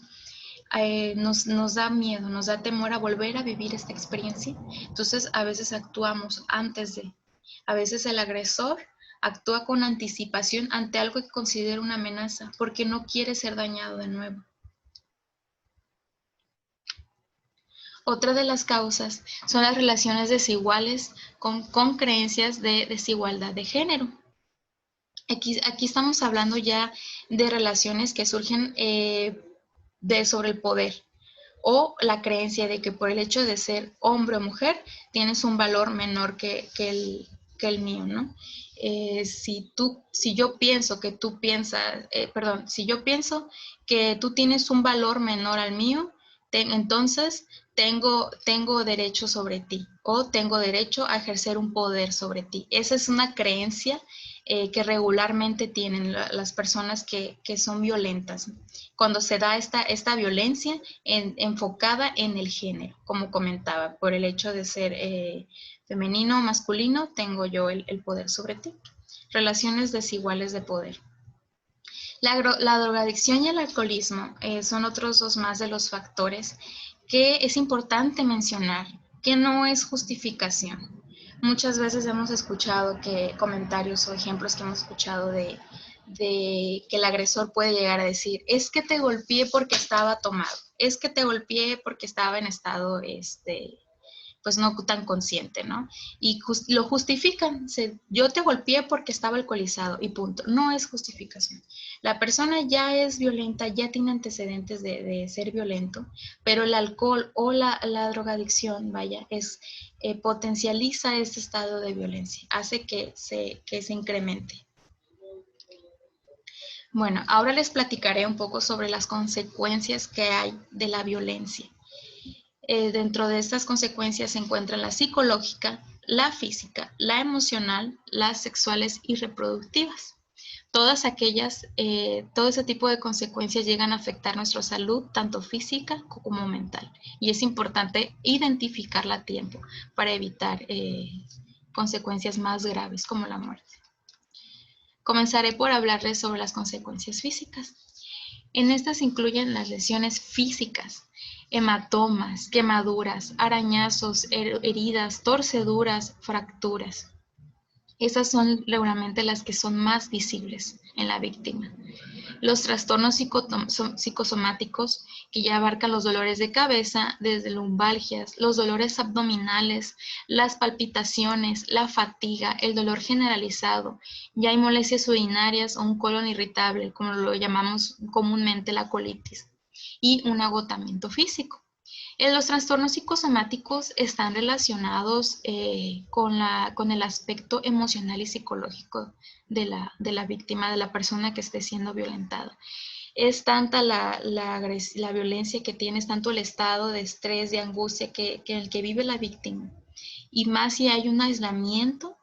nos da miedo, nos da temor a volver a vivir esta experiencia. Entonces, a veces actuamos a veces el agresor actúa con anticipación ante algo que considera una amenaza porque no quiere ser dañado de nuevo. Otra de las causas son las relaciones desiguales con creencias de desigualdad de género. Aquí estamos hablando ya de relaciones que surgen sobre el poder, o la creencia de que por el hecho de ser hombre o mujer tienes un valor menor que el mío, ¿no? Si yo pienso que tú tienes un valor menor al mío, entonces tengo derecho sobre ti, o tengo derecho a ejercer un poder sobre ti. Esa es una creencia que regularmente tienen las personas que son violentas, cuando se da esta violencia enfocada en el género, como comentaba, por el hecho de ser femenino o masculino, tengo yo el poder sobre ti. Relaciones desiguales de poder. La drogadicción y el alcoholismo son otros dos más de los factores que es importante mencionar, que no es justificación. Muchas veces hemos escuchado comentarios o ejemplos que hemos escuchado de que el agresor puede llegar a decir: es que te golpeé porque estaba tomado, es que te golpeé porque estaba en estado pues no tan consciente, ¿no? Y lo justifican: yo te golpeé porque estaba alcoholizado y punto. No es justificación. La persona ya es violenta, ya tiene antecedentes de ser violento, pero el alcohol o la drogadicción, potencializa este estado de violencia, hace que se incremente. Bueno, ahora les platicaré un poco sobre las consecuencias que hay de la violencia. Dentro de estas consecuencias se encuentran la psicológica, la física, la emocional, las sexuales y reproductivas. Todo ese tipo de consecuencias llegan a afectar nuestra salud, tanto física como mental. Y es importante identificarla a tiempo para evitar consecuencias más graves como la muerte. Comenzaré por hablarles sobre las consecuencias físicas. En estas incluyen las lesiones físicas, hematomas, quemaduras, arañazos, heridas, torceduras, fracturas. Esas son regularmente las que son más visibles en la víctima. Los trastornos psicosomáticos, que ya abarcan los dolores de cabeza, desde lumbalgias, los dolores abdominales, las palpitaciones, la fatiga, el dolor generalizado. Ya hay molestias urinarias o un colon irritable, como lo llamamos comúnmente la colitis, y un agotamiento físico. Los trastornos psicosomáticos están relacionados con el aspecto emocional y psicológico de la víctima, de la persona que esté siendo violentada. Es tanta la violencia que tiene, es tanto el estado de estrés, de angustia en el que vive la víctima, y más si hay un aislamiento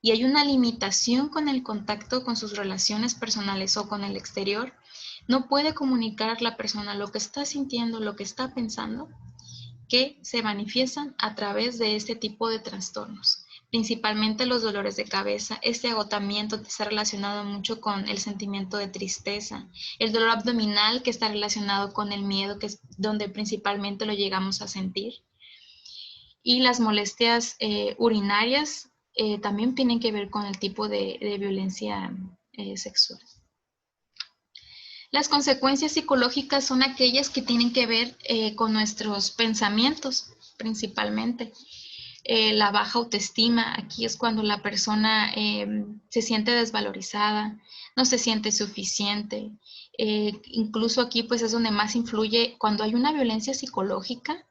y hay una limitación con el contacto con sus relaciones personales o con el exterior, no puede comunicar la persona lo que está sintiendo, lo que está pensando, que se manifiestan a través de este tipo de trastornos. Principalmente los dolores de cabeza, este agotamiento está relacionado mucho con el sentimiento de tristeza, el dolor abdominal que está relacionado con el miedo, que es donde principalmente lo llegamos a sentir, y las molestias urinarias también tienen que ver con el tipo de violencia sexual. Las consecuencias psicológicas son aquellas que tienen que ver con nuestros pensamientos, principalmente. La baja autoestima, aquí es cuando la persona se siente desvalorizada, no se siente suficiente. Incluso aquí pues es donde más influye cuando hay una violencia psicológica.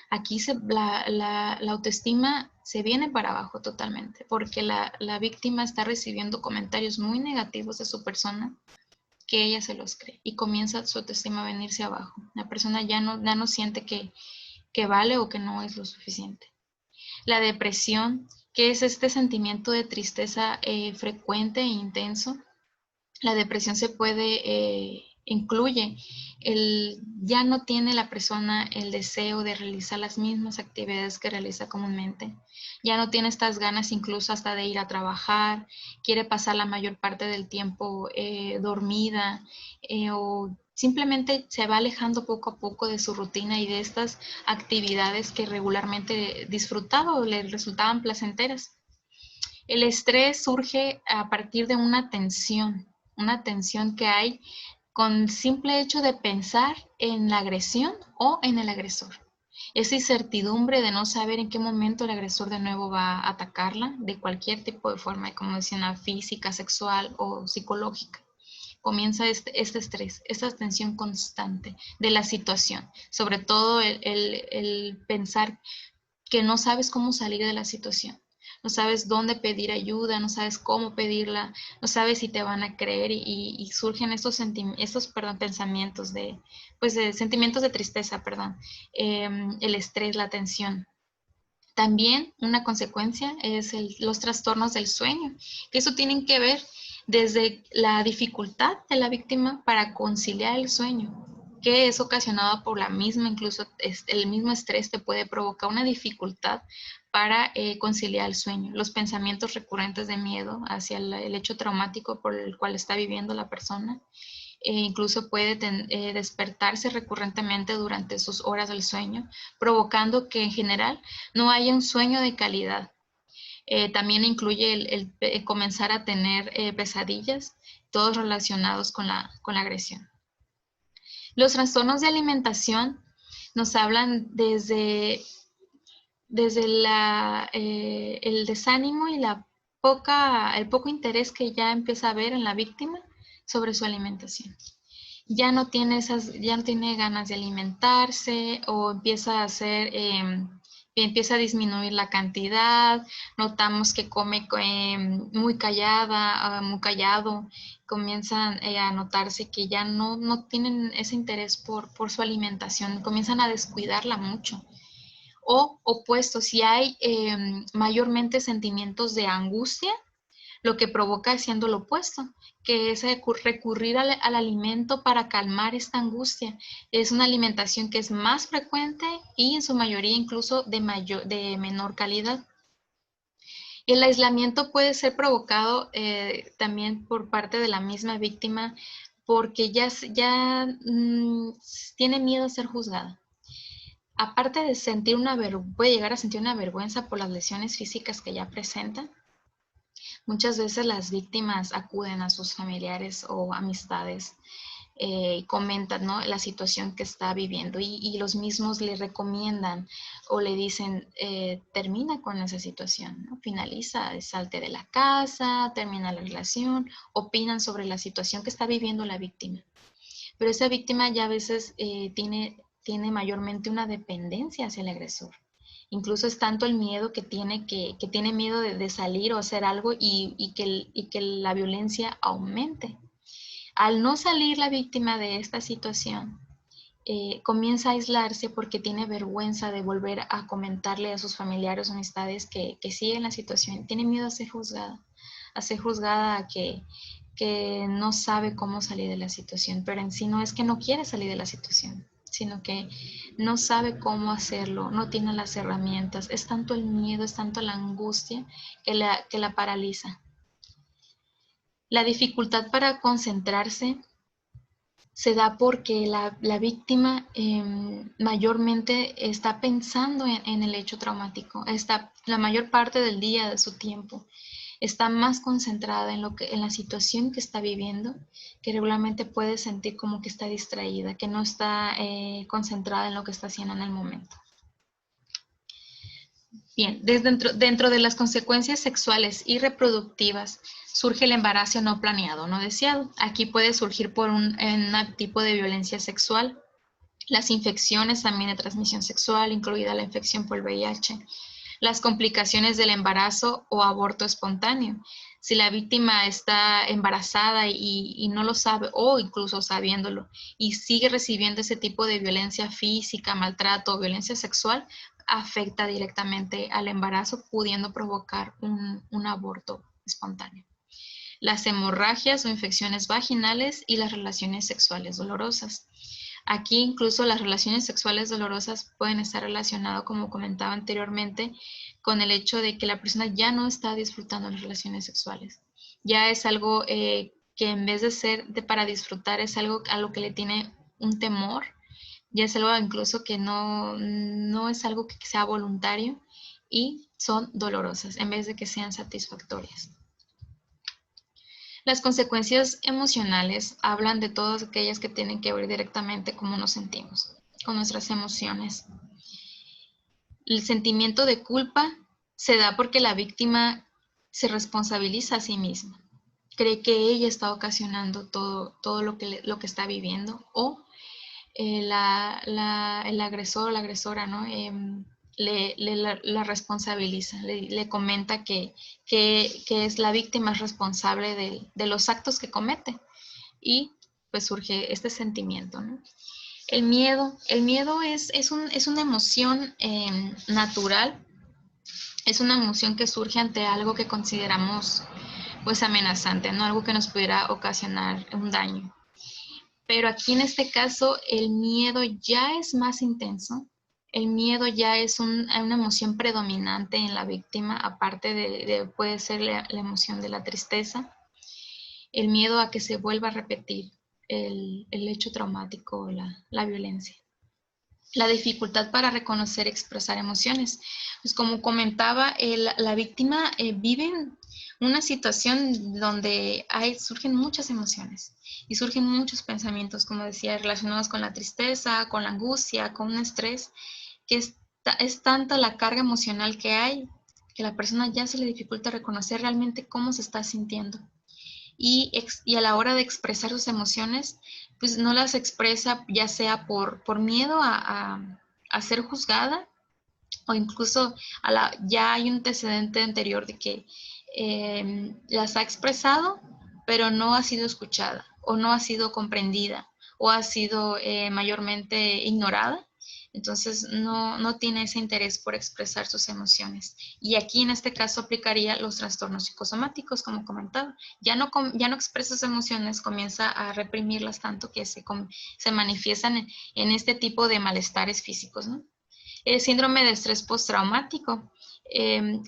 Aquí la autoestima se viene para abajo totalmente, porque la víctima está recibiendo comentarios muy negativos de su persona, que ella se los cree, y comienza su autoestima a venirse abajo. La persona ya no siente que vale o que no es lo suficiente. La depresión, que es este sentimiento de tristeza frecuente e intenso. La depresión incluye ya no tiene la persona el deseo de realizar las mismas actividades que realiza comúnmente. Ya no tiene estas ganas incluso hasta de ir a trabajar, quiere pasar la mayor parte del tiempo dormida o simplemente se va alejando poco a poco de su rutina y de estas actividades que regularmente disfrutaba o le resultaban placenteras. El estrés surge a partir de una tensión que hay con simple hecho de pensar en la agresión o en el agresor. Esa incertidumbre de no saber en qué momento el agresor de nuevo va a atacarla, de cualquier tipo de forma, como decía, física, sexual o psicológica. Comienza este estrés, esta tensión constante de la situación, sobre todo el pensar que no sabes cómo salir de la situación. No sabes dónde pedir ayuda, no sabes cómo pedirla, no sabes si te van a creer y surgen estos pensamientos de sentimientos de tristeza, el estrés, la tensión. También una consecuencia es los trastornos del sueño, que eso tienen que ver desde la dificultad de la víctima para conciliar el sueño, que es ocasionado por incluso el mismo estrés te puede provocar una dificultad para conciliar el sueño. Los pensamientos recurrentes de miedo hacia el hecho traumático por el cual está viviendo la persona, incluso puede despertarse recurrentemente durante sus horas del sueño, provocando que en general no haya un sueño de calidad. También incluye el comenzar a tener pesadillas, todos relacionados con la agresión. Los trastornos de alimentación nos hablan desde el desánimo y el poco interés que ya empieza a haber en la víctima sobre su alimentación. Ya no tiene ganas de alimentarse o empieza a disminuir la cantidad, notamos que come muy callado, comienzan a notarse que ya no tienen ese interés por su alimentación, comienzan a descuidarla mucho. O opuesto, si hay mayormente sentimientos de angustia, lo que provoca siendo lo opuesto, que es recurrir al alimento para calmar esta angustia. Es una alimentación que es más frecuente y en su mayoría incluso de menor calidad. El aislamiento puede ser provocado también por parte de la misma víctima porque ya tiene miedo a ser juzgada. Aparte de puede llegar a sentir una vergüenza por las lesiones físicas que ya presenta. Muchas veces las víctimas acuden a sus familiares o amistades y comentan, ¿no?, la situación que está viviendo y los mismos le recomiendan o le dicen, termina con esa situación, ¿no? Finaliza, salte de la casa, termina la relación, opinan sobre la situación que está viviendo la víctima. Pero esa víctima ya a veces tiene mayormente una dependencia hacia el agresor. Incluso es tanto el miedo que tiene miedo de salir o hacer algo y que la violencia aumente. Al no salir la víctima de esta situación, comienza a aislarse porque tiene vergüenza de volver a comentarle a sus familiares o amistades que siguen la situación. Tiene miedo a ser juzgada, a que no sabe cómo salir de la situación, pero en sí no es que no quiere salir de la situación, sino que no sabe cómo hacerlo, no tiene las herramientas. Es tanto el miedo, es tanto la angustia que la paraliza. La dificultad para concentrarse se da porque la víctima mayormente está pensando en el hecho traumático. La mayor parte del día, de su tiempo, está más concentrada en la situación que está viviendo, que regularmente puede sentir como que está distraída, que no está concentrada en lo que está haciendo en el momento. Bien, dentro de las consecuencias sexuales y reproductivas surge el embarazo no planeado, no deseado. Aquí puede surgir por un tipo de violencia sexual, las infecciones también de transmisión sexual, incluida la infección por el VIH, las complicaciones del embarazo o aborto espontáneo. Si la víctima está embarazada y no lo sabe, o incluso sabiéndolo, y sigue recibiendo ese tipo de violencia física, maltrato o violencia sexual, afecta directamente al embarazo, pudiendo provocar un aborto espontáneo. Las hemorragias o infecciones vaginales y las relaciones sexuales dolorosas. Aquí incluso las relaciones sexuales dolorosas pueden estar relacionadas, como comentaba anteriormente, con el hecho de que la persona ya no está disfrutando las relaciones sexuales. Ya es algo que en vez de ser para disfrutar, es algo a lo que le tiene un temor. Ya es algo incluso que no es algo que sea voluntario y son dolorosas en vez de que sean satisfactorias. Las consecuencias emocionales hablan de todas aquellas que tienen que ver directamente cómo nos sentimos, con nuestras emociones. El sentimiento de culpa se da porque la víctima se responsabiliza a sí misma. Cree que ella está ocasionando todo lo que está viviendo, o el agresor o la agresora, ¿no? La responsabiliza, le comenta que es la víctima responsable de los actos que comete, y pues surge este sentimiento, ¿no? El miedo es una emoción natural, es una emoción que surge ante algo que consideramos pues amenazante, ¿no? Algo que nos pudiera ocasionar un daño. Pero aquí en este caso el miedo ya es más intenso, el miedo ya es una emoción predominante en la víctima, aparte puede ser la emoción de la tristeza, el miedo a que se vuelva a repetir el hecho traumático o la violencia. La dificultad para reconocer y expresar emociones. Pues como comentaba, la víctima vive una situación donde surgen muchas emociones y surgen muchos pensamientos, como decía, relacionados con la tristeza, con la angustia, con un estrés, que es tanta la carga emocional que hay, que a la persona ya se le dificulta reconocer realmente cómo se está sintiendo. Y a la hora de expresar sus emociones, pues no las expresa ya sea por miedo a ser juzgada, o incluso ya hay un antecedente anterior de que las ha expresado, pero no ha sido escuchada, o no ha sido comprendida, o ha sido mayormente ignorada. Entonces no tiene ese interés por expresar sus emociones. Y aquí en este caso aplicaría los trastornos psicosomáticos, como comentaba. Ya no expresa sus emociones, comienza a reprimirlas tanto que se manifiestan en este tipo de malestares físicos, ¿no? El síndrome de estrés postraumático.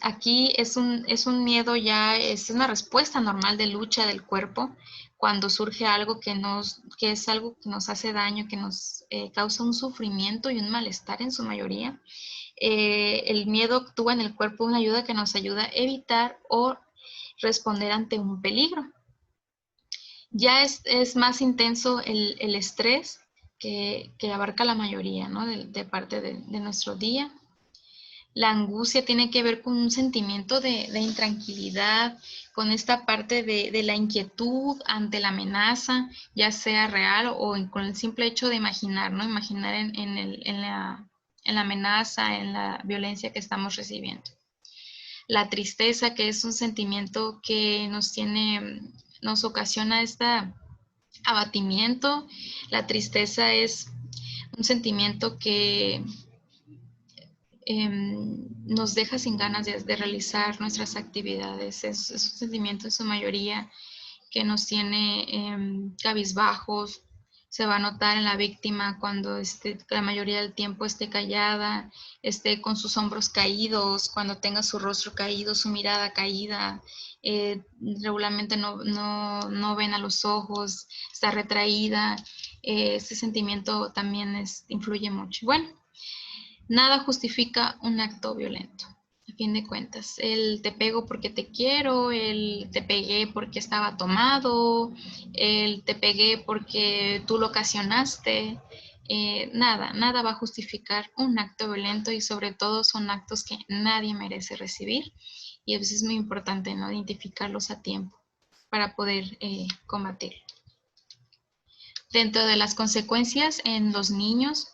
Aquí es un miedo, ya es una respuesta normal de lucha del cuerpo cuando surge algo que es algo que nos hace daño, que nos causa un sufrimiento y un malestar en su mayoría. El miedo actúa en el cuerpo una ayuda que nos ayuda a evitar o responder ante un peligro. Ya es más intenso el estrés que abarca la mayoría, ¿no? de parte de nuestro día. La angustia tiene que ver con un sentimiento de intranquilidad, con esta parte de la inquietud ante la amenaza, ya sea real o con el simple hecho de imaginar, ¿no? Imaginar en la amenaza, en la violencia que estamos recibiendo. La tristeza, que es un sentimiento que nos ocasiona este abatimiento. La tristeza es un sentimiento que nos deja sin ganas de realizar nuestras actividades. Es un sentimiento en su mayoría que nos tiene cabizbajos. Se va a notar en la víctima cuando la mayoría del tiempo esté callada, esté con sus hombros caídos, cuando tenga su rostro caído, su mirada caída. Regularmente no ven a los ojos, está retraída. Este sentimiento también influye mucho. Bueno, nada justifica un acto violento. A fin de cuentas, el te pego porque te quiero, el te pegué porque estaba tomado, el te pegué porque tú lo ocasionaste, nada va a justificar un acto violento, y sobre todo son actos que nadie merece recibir, y a veces es muy importante, ¿no?, identificarlos a tiempo para poder combatir. Dentro de las consecuencias en los niños,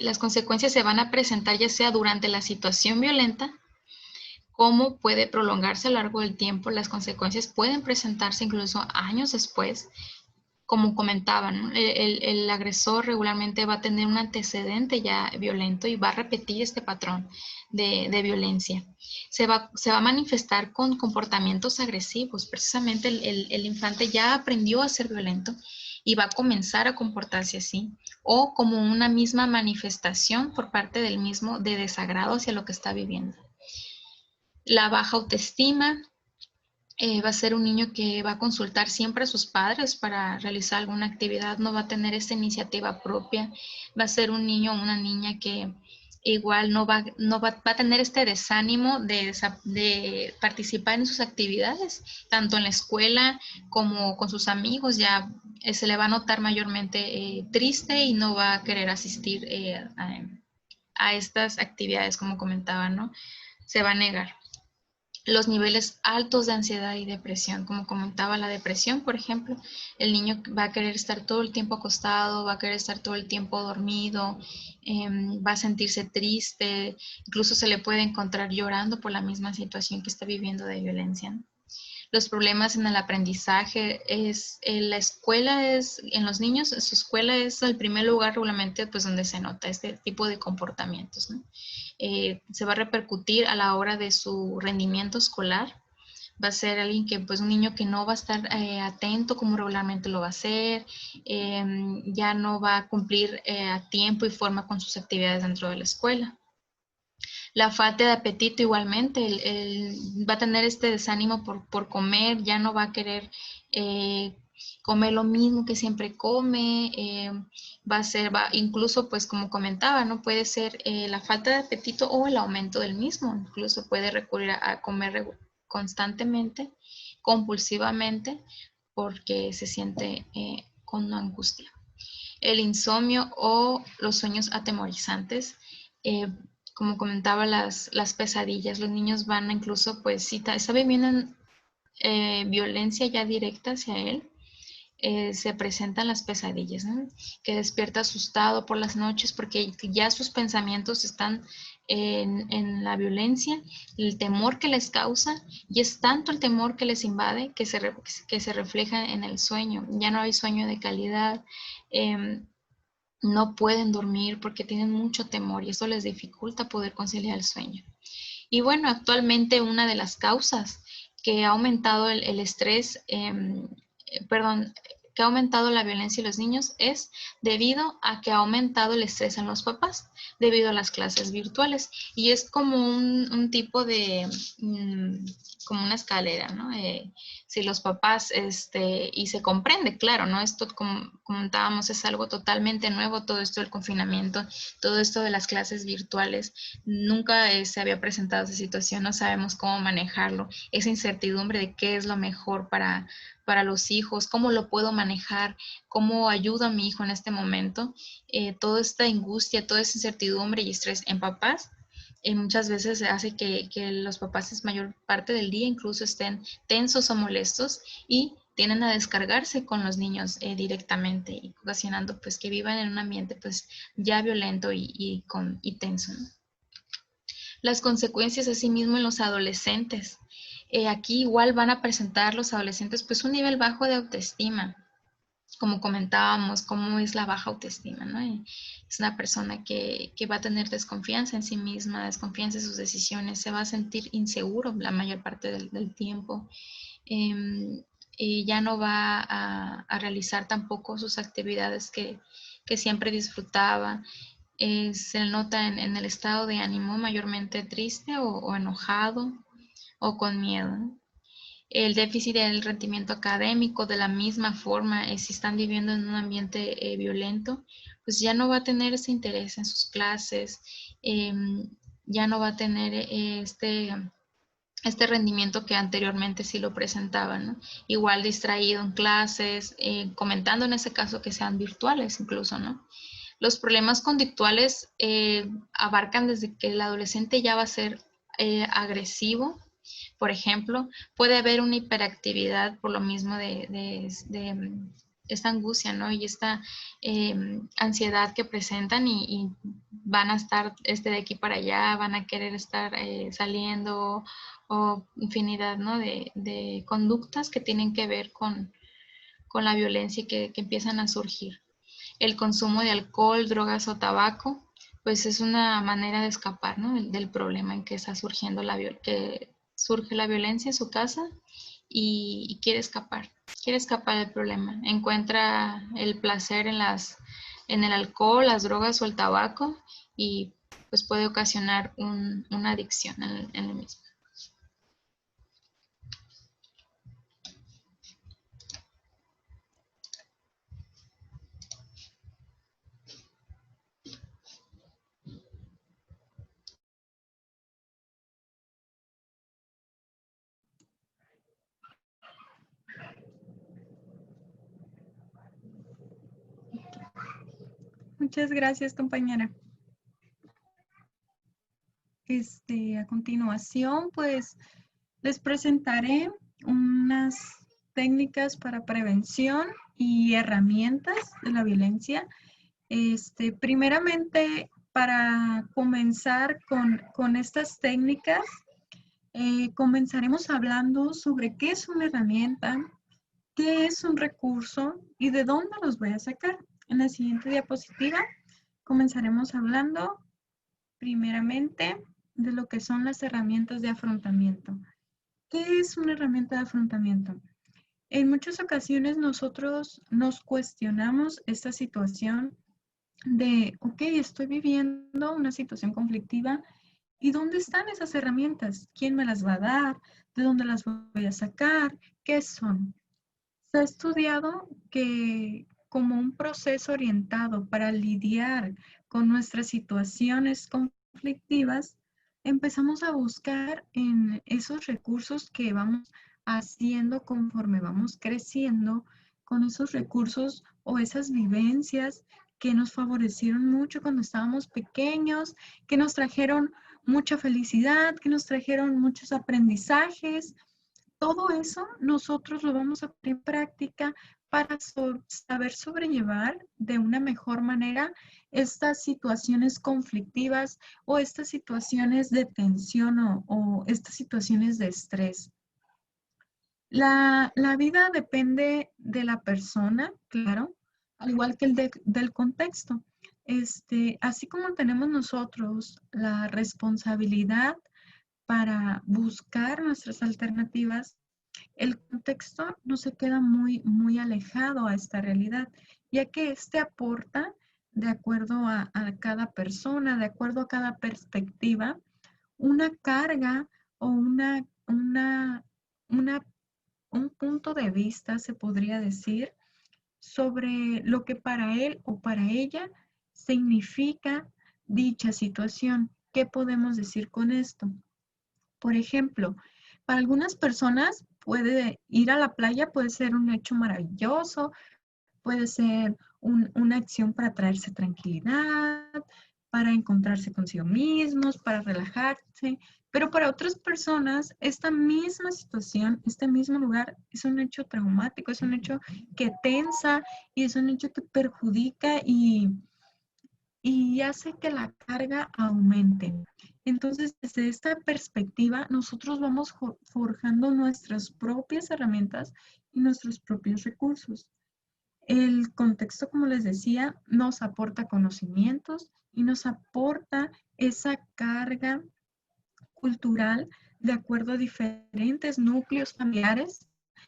las consecuencias se van a presentar ya sea durante la situación violenta, como puede prolongarse a lo largo del tiempo. Las consecuencias pueden presentarse incluso años después. Como comentaban, ¿no?, el agresor regularmente va a tener un antecedente ya violento y va a repetir este patrón de violencia. Se va a manifestar con comportamientos agresivos. Precisamente el infante ya aprendió a ser violento y va a comenzar a comportarse así, o como una misma manifestación por parte del mismo de desagrado hacia lo que está viviendo. La baja autoestima. Va a ser un niño que va a consultar siempre a sus padres para realizar alguna actividad, no va a tener esta iniciativa propia. Va a ser un niño o una niña que igual va a tener este desánimo de participar en sus actividades, tanto en la escuela como con sus amigos. Ya se le va a notar mayormente triste y no va a querer asistir a estas actividades, como comentaba, ¿no? Se va a negar. Los niveles altos de ansiedad y depresión, como comentaba, la depresión, por ejemplo, el niño va a querer estar todo el tiempo acostado, va a querer estar todo el tiempo dormido, va a sentirse triste, incluso se le puede encontrar llorando por la misma situación que está viviendo de violencia, ¿no? Los problemas en el aprendizaje la escuela en los niños, su escuela es el primer lugar regularmente pues donde se nota este tipo de comportamientos, ¿no? Se va a repercutir a la hora de su rendimiento escolar. Va a ser alguien que, pues un niño que no va a estar atento como regularmente lo va a hacer, ya no va a cumplir a tiempo y forma con sus actividades dentro de la escuela. La falta de apetito igualmente, va a tener este desánimo por comer, ya no va a querer comer lo mismo que siempre come, incluso pues como comentaba, ¿no? Puede ser la falta de apetito o el aumento del mismo, incluso puede recurrir a comer constantemente, compulsivamente, porque se siente con angustia. El insomnio o los sueños atemorizantes, como comentaba, las pesadillas. Los niños van a incluso, pues si está viviendo violencia ya directa hacia él, se presentan las pesadillas, ¿no? Que despierta asustado por las noches porque ya sus pensamientos están en la violencia, el temor que les causa, y es tanto el temor que les invade que se refleja en el sueño. Ya no hay sueño de calidad, no pueden dormir porque tienen mucho temor y eso les dificulta poder conciliar el sueño. Y bueno, actualmente una de las causas que ha aumentado el estrés, que ha aumentado la violencia en los niños es debido a que ha aumentado el estrés en los papás, debido a las clases virtuales. Y es como un tipo de, como una escalera, ¿no? Si los papás, y se comprende, claro, ¿no? Esto, como comentábamos, es algo totalmente nuevo, todo esto del confinamiento, todo esto de las clases virtuales. Nunca se había presentado esa situación, no sabemos cómo manejarlo, esa incertidumbre de qué es lo mejor para los hijos, cómo lo puedo manejar, cómo ayudo a mi hijo en este momento. Toda esta angustia, toda esa incertidumbre y estrés en papás, muchas veces hace que los papás es mayor parte del día incluso estén tensos o molestos y tienden a descargarse con los niños directamente, y ocasionando pues que vivan en un ambiente pues ya violento y tenso, ¿no? Las consecuencias asimismo en los adolescentes. Aquí igual van a presentar los adolescentes pues un nivel bajo de autoestima. como comentábamos, cómo es la baja autoestima, ¿no? Y es una persona que va a tener desconfianza en sí misma, desconfianza en sus decisiones, se va a sentir inseguro la mayor parte del tiempo. Y ya no va a realizar tampoco sus actividades que siempre disfrutaba. Se nota en el estado de ánimo mayormente triste o enojado o con miedo. El déficit del rendimiento académico, de la misma forma, si están viviendo en un ambiente violento, pues ya no va a tener ese interés en sus clases, ya no va a tener este rendimiento que anteriormente sí lo presentaba, ¿no? Igual distraído en clases, comentando en ese caso que sean virtuales incluso, ¿no? Los problemas conductuales abarcan desde que el adolescente ya va a ser agresivo. Por ejemplo, puede haber una hiperactividad por lo mismo de esta angustia, ¿no? Y esta ansiedad que presentan y van a estar de aquí para allá, van a querer estar saliendo o infinidad, ¿no? De conductas que tienen que ver con la violencia que empiezan a surgir. El consumo de alcohol, drogas o tabaco, pues es una manera de escapar, ¿no? del problema en que está surgiendo que surge la violencia en su casa y quiere escapar del problema. Encuentra el placer en el alcohol, las drogas o el tabaco y pues puede ocasionar una adicción en el mismo. Muchas gracias, compañera. A continuación, pues, les presentaré unas técnicas para prevención y herramientas de la violencia. Primeramente, para comenzar con estas técnicas, comenzaremos hablando sobre qué es una herramienta, qué es un recurso y de dónde los voy a sacar. En la siguiente diapositiva comenzaremos hablando primeramente de lo que son las herramientas de afrontamiento. ¿Qué es una herramienta de afrontamiento? En muchas ocasiones nosotros nos cuestionamos esta situación de, ok, estoy viviendo una situación conflictiva, ¿y dónde están esas herramientas? ¿Quién me las va a dar? ¿De dónde las voy a sacar? ¿Qué son? Se ha estudiado que como un proceso orientado para lidiar con nuestras situaciones conflictivas, empezamos a buscar en esos recursos que vamos haciendo conforme vamos creciendo, con esos recursos o esas vivencias que nos favorecieron mucho cuando estábamos pequeños, que nos trajeron mucha felicidad, que nos trajeron muchos aprendizajes. Todo eso nosotros lo vamos a poner en práctica para saber sobrellevar de una mejor manera estas situaciones conflictivas o estas situaciones de tensión o estas situaciones de estrés. La vida depende de la persona, claro, al igual que del contexto. Así como tenemos nosotros la responsabilidad para buscar nuestras alternativas, el contexto no se queda muy alejado a esta realidad, ya que aporta de acuerdo a cada persona, de acuerdo a cada perspectiva, una carga o un punto de vista, se podría decir, sobre lo que para él o para ella significa dicha situación. ¿Qué podemos decir con esto? Por ejemplo, para algunas personas ir a la playa puede ser un hecho maravilloso, puede ser una acción para traerse tranquilidad, para encontrarse consigo mismos, para relajarse, pero para otras personas esta misma situación, este mismo lugar es un hecho traumático, es un hecho que tensa y es un hecho que perjudica y hace que la carga aumente. Entonces, desde esta perspectiva, nosotros vamos forjando nuestras propias herramientas y nuestros propios recursos. El contexto, como les decía, nos aporta conocimientos y nos aporta esa carga cultural de acuerdo a diferentes núcleos familiares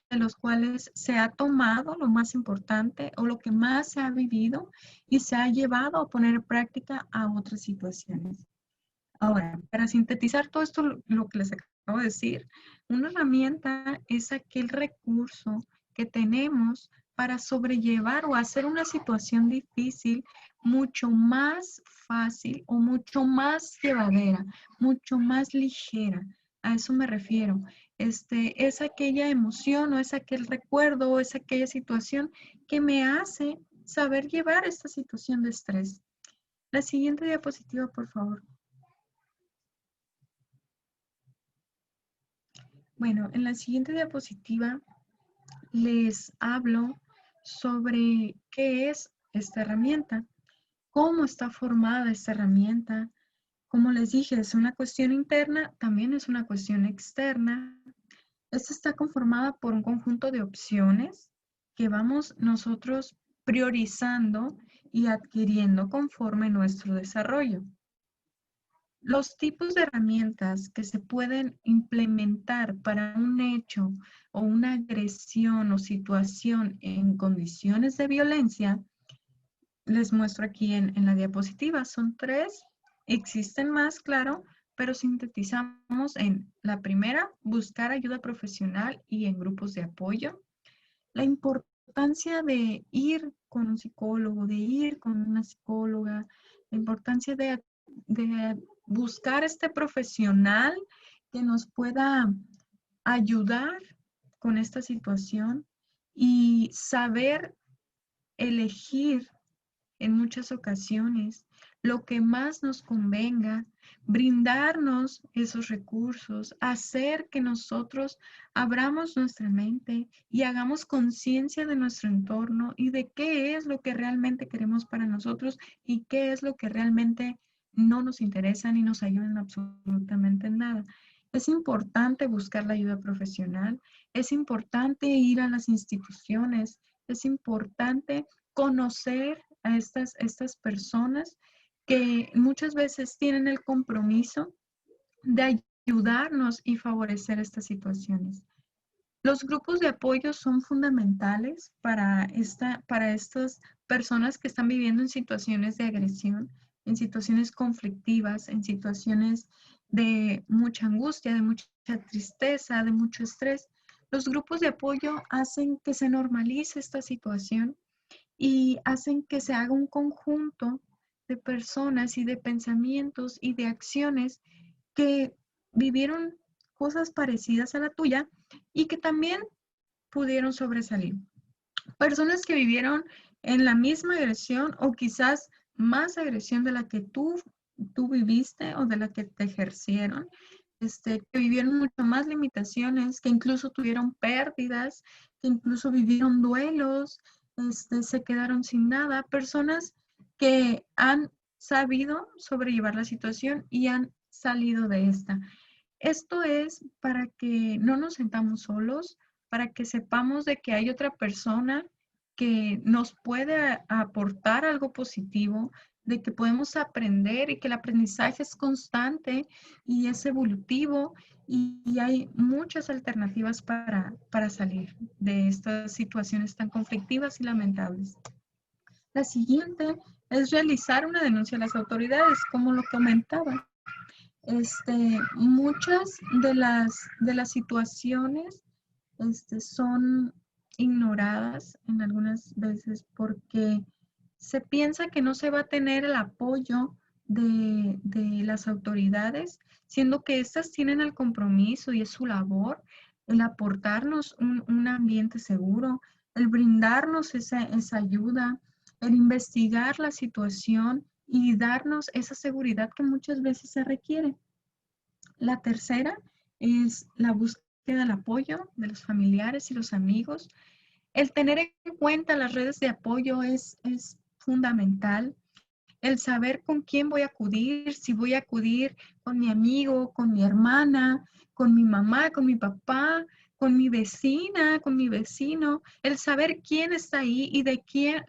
de los cuales se ha tomado lo más importante o lo que más se ha vivido y se ha llevado a poner en práctica a otras situaciones. Ahora, para sintetizar todo esto, lo que les acabo de decir, una herramienta es aquel recurso que tenemos para sobrellevar o hacer una situación difícil mucho más fácil o mucho más llevadera, mucho más ligera. A eso me refiero. Es aquella emoción o es aquel recuerdo o es aquella situación que me hace saber llevar esta situación de estrés. La siguiente diapositiva, por favor. Bueno, en la siguiente diapositiva les hablo sobre qué es esta herramienta, cómo está formada esta herramienta. Como les dije, es una cuestión interna, también es una cuestión externa. Esta está conformada por un conjunto de opciones que vamos nosotros priorizando y adquiriendo conforme nuestro desarrollo. Los tipos de herramientas que se pueden implementar para un hecho o una agresión o situación en condiciones de violencia, les muestro aquí en la diapositiva. Son 3, existen más, claro, pero sintetizamos en la primera, buscar ayuda profesional y en grupos de apoyo. La importancia de ir con un psicólogo, de ir con una psicóloga, la importancia de buscar este profesional que nos pueda ayudar con esta situación y saber elegir en muchas ocasiones lo que más nos convenga, brindarnos esos recursos, hacer que nosotros abramos nuestra mente y hagamos conciencia de nuestro entorno y de qué es lo que realmente queremos para nosotros y qué es lo que realmente no nos interesa ni nos ayuda en absolutamente nada. Es importante buscar la ayuda profesional, es importante ir a las instituciones, es importante conocer a estas personas que muchas veces tienen el compromiso de ayudarnos y favorecer estas situaciones. Los grupos de apoyo son fundamentales para estas personas que están viviendo en situaciones de agresión, en situaciones conflictivas, en situaciones de mucha angustia, de mucha tristeza, de mucho estrés. Los grupos de apoyo hacen que se normalice esta situación y hacen que se haga un conjunto de personas y de pensamientos y de acciones que vivieron cosas parecidas a la tuya y que también pudieron sobresalir. Personas que vivieron en la misma agresión o quizás más agresión de la que tú viviste o de la que te ejercieron, que vivieron mucho más limitaciones, que incluso tuvieron pérdidas, que incluso vivieron duelos, se quedaron sin nada. Personas que han sabido sobrellevar la situación y han salido de esta. Esto es para que no nos sentamos solos, para que sepamos de que hay otra persona que nos puede aportar algo positivo, de que podemos aprender y que el aprendizaje es constante y es evolutivo y hay muchas alternativas para salir de estas situaciones tan conflictivas y lamentables. La siguiente es realizar una denuncia a las autoridades, como lo comentaba. Muchas de las situaciones son ignoradas en algunas veces porque se piensa que no se va a tener el apoyo de las autoridades, siendo que estas tienen el compromiso y es su labor el aportarnos un ambiente seguro, el brindarnos esa ayuda, el investigar la situación y darnos esa seguridad que muchas veces se requiere. La tercera es la búsqueda del apoyo de los familiares y los amigos. El tener en cuenta las redes de apoyo es fundamental. El saber con quién voy a acudir, si voy a acudir con mi amigo, con mi hermana, con mi mamá, con mi papá, con mi vecina, con mi vecino, el saber quién está ahí y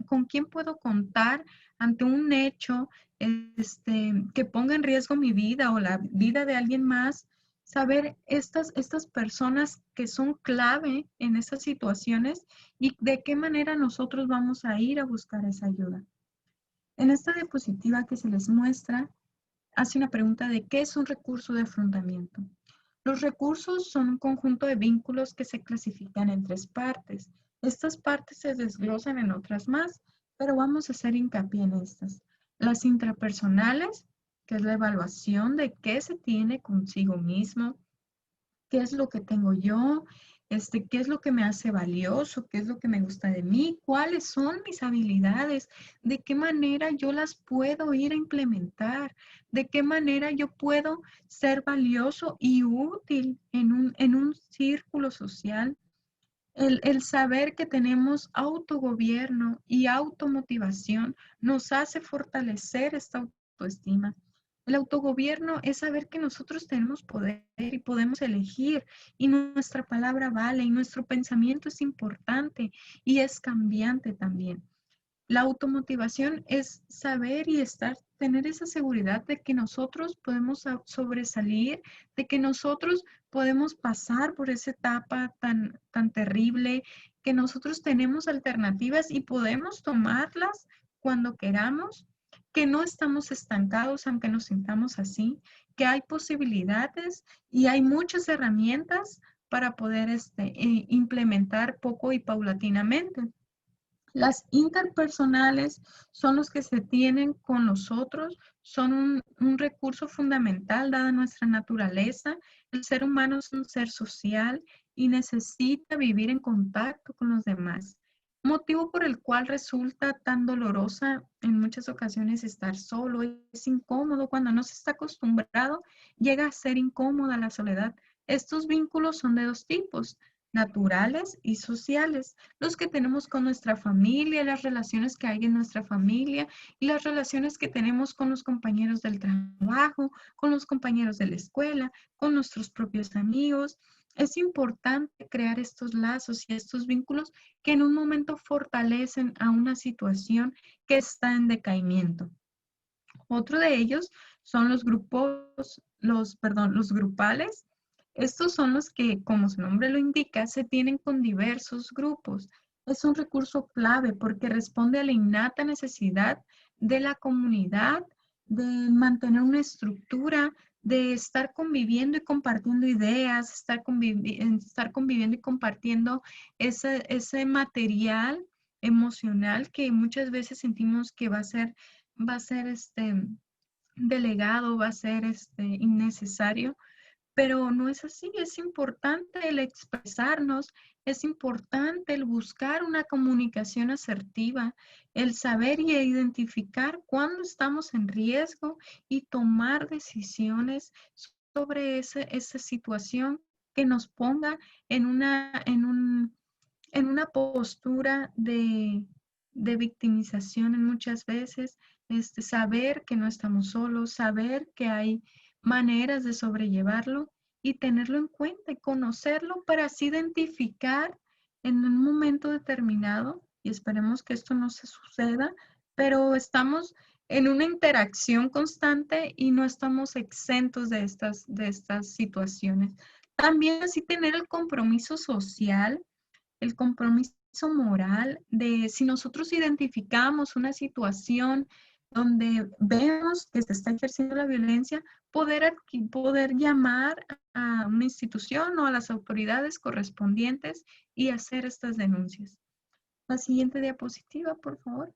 con quién puedo contar ante un hecho que ponga en riesgo mi vida o la vida de alguien más. Saber estas personas que son clave en esas situaciones y de qué manera nosotros vamos a ir a buscar esa ayuda. En esta diapositiva que se les muestra, hace una pregunta de qué es un recurso de afrontamiento. Los recursos son un conjunto de vínculos que se clasifican en 3 partes. Estas partes se desglosan en otras más, pero vamos a hacer hincapié en estas. Las intrapersonales, que es la evaluación de qué se tiene consigo mismo, qué es lo que tengo yo, qué es lo que me hace valioso, qué es lo que me gusta de mí, cuáles son mis habilidades, de qué manera yo las puedo ir a implementar, de qué manera yo puedo ser valioso y útil en un círculo social. El saber que tenemos autogobierno y automotivación nos hace fortalecer esta autoestima. El autogobierno es saber que nosotros tenemos poder y podemos elegir y nuestra palabra vale y nuestro pensamiento es importante y es cambiante también. La automotivación es saber y tener esa seguridad de que nosotros podemos sobresalir, de que nosotros podemos pasar por esa etapa tan terrible, que nosotros tenemos alternativas y podemos tomarlas cuando queramos, que no estamos estancados aunque nos sintamos así, que hay posibilidades y hay muchas herramientas para poder implementar poco y paulatinamente. Las interpersonales son los que se tienen con nosotros, son un recurso fundamental dada nuestra naturaleza. El ser humano es un ser social y necesita vivir en contacto con los demás. Motivo por el cual resulta tan dolorosa en muchas ocasiones estar solo. Es incómodo cuando no se está acostumbrado, llega a ser incómoda la soledad. Estos vínculos son de 2 tipos, naturales y sociales, los que tenemos con nuestra familia, las relaciones que hay en nuestra familia y las relaciones que tenemos con los compañeros del trabajo, con los compañeros de la escuela, con nuestros propios amigos. Es importante crear estos lazos y estos vínculos que en un momento fortalecen a una situación que está en decaimiento. Otro de ellos son los los grupales. Estos son los que, como su nombre lo indica, se tienen con diversos grupos. Es un recurso clave porque responde a la innata necesidad de la comunidad, de mantener una estructura, de estar conviviendo y compartiendo ideas, estar conviviendo y compartiendo ese material emocional que muchas veces sentimos que va a ser delegado, va a ser innecesario, pero no es así. Es importante el expresarnos, es importante el buscar una comunicación asertiva, el saber y identificar cuándo estamos en riesgo y tomar decisiones sobre esa situación que nos ponga en una postura de victimización en muchas veces, saber que no estamos solos, saber que hay maneras de sobrellevarlo y tenerlo en cuenta y conocerlo para así identificar en un momento determinado, y esperemos que esto no se suceda, pero estamos en una interacción constante y no estamos exentos de estas situaciones. También así tener el compromiso social, el compromiso moral de si nosotros identificamos una situación donde vemos que se está ejerciendo la violencia, poder llamar a una institución o a las autoridades correspondientes y hacer estas denuncias. La siguiente diapositiva, por favor.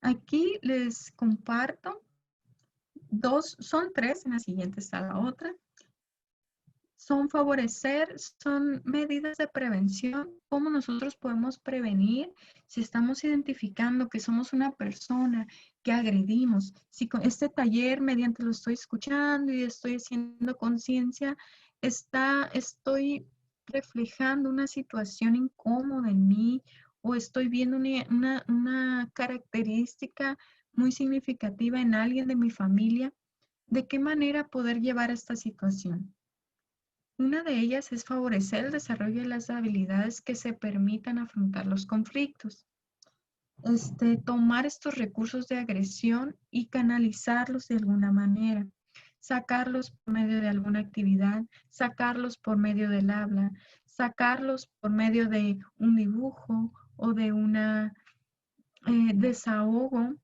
Aquí les comparto son 3, en la siguiente está la otra. Son medidas de prevención, cómo nosotros podemos prevenir si estamos identificando que somos una persona que agredimos. Si con este taller, mediante lo estoy escuchando y estoy haciendo conciencia, estoy reflejando una situación incómoda en mí o estoy viendo una característica muy significativa en alguien de mi familia. ¿De qué manera poder llevar esta situación? Una de ellas es favorecer el desarrollo de las habilidades que se permitan afrontar los conflictos. Tomar estos recursos de agresión y canalizarlos de alguna manera, sacarlos por medio de alguna actividad, sacarlos por medio del habla, sacarlos por medio de un dibujo o de una desahogo,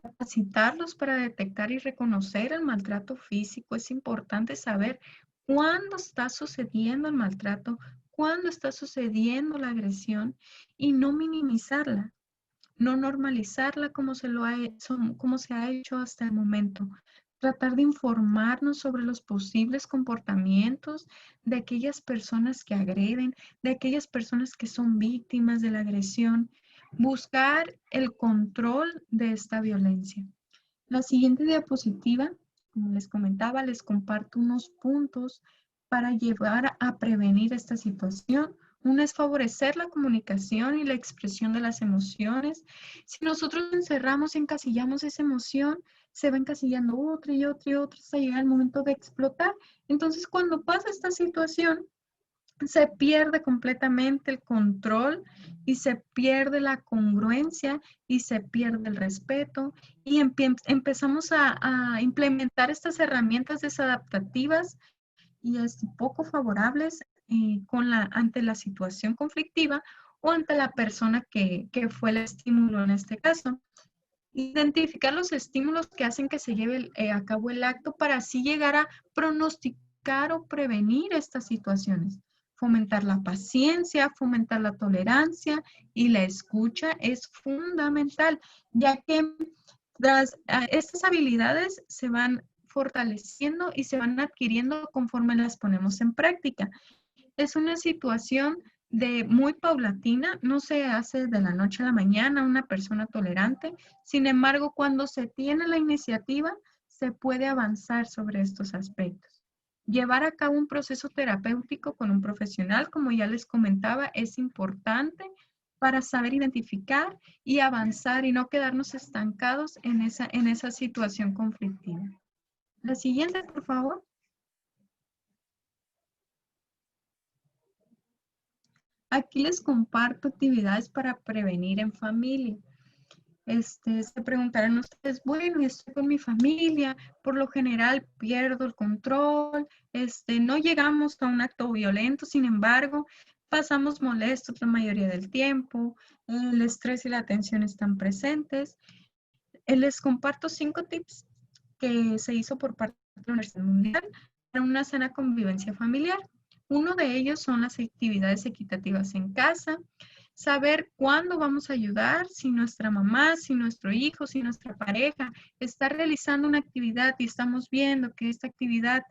capacitarlos para detectar y reconocer el maltrato físico. Es importante saber cuándo está sucediendo el maltrato, cuándo está sucediendo la agresión y no minimizarla, no normalizarla como como se ha hecho hasta el momento. Tratar de informarnos sobre los posibles comportamientos de aquellas personas que agreden, de aquellas personas que son víctimas de la agresión. Buscar el control de esta violencia. La siguiente diapositiva, como les comentaba, les comparto unos puntos para llevar a prevenir esta situación. Una es favorecer la comunicación y la expresión de las emociones. Si nosotros encerramos y encasillamos esa emoción, se va encasillando otra y otra y otra hasta llegar el momento de explotar. Entonces, cuando pasa esta situación, se pierde completamente el control y se pierde la congruencia y se pierde el respeto y empezamos a implementar estas herramientas desadaptativas y poco favorables ante la situación conflictiva o ante la persona que fue el estímulo en este caso. Identificar los estímulos que hacen que se lleve a cabo el acto para así llegar a pronosticar o prevenir estas situaciones. Fomentar la paciencia, fomentar la tolerancia y la escucha es fundamental, ya que estas habilidades se van fortaleciendo y se van adquiriendo conforme las ponemos en práctica. Es una situación de muy paulatina, no se hace de la noche a la mañana una persona tolerante. Sin embargo, cuando se tiene la iniciativa, se puede avanzar sobre estos aspectos. Llevar a cabo un proceso terapéutico con un profesional, como ya les comentaba, es importante para saber identificar y avanzar y no quedarnos estancados en esa situación conflictiva. La siguiente, por favor. Aquí les comparto actividades para prevenir en familia. Se preguntarán ustedes, bueno, estoy con mi familia, por lo general pierdo el control, no llegamos a un acto violento, sin embargo, pasamos molestos la mayoría del tiempo, el estrés y la tensión están presentes. Les comparto 5 tips que se hizo por parte de la Universidad Mundial para una sana convivencia familiar. Uno de ellos son las actividades equitativas en casa, saber cuándo vamos a ayudar, si nuestra mamá, si nuestro hijo, si nuestra pareja está realizando una actividad y estamos viendo que esta actividad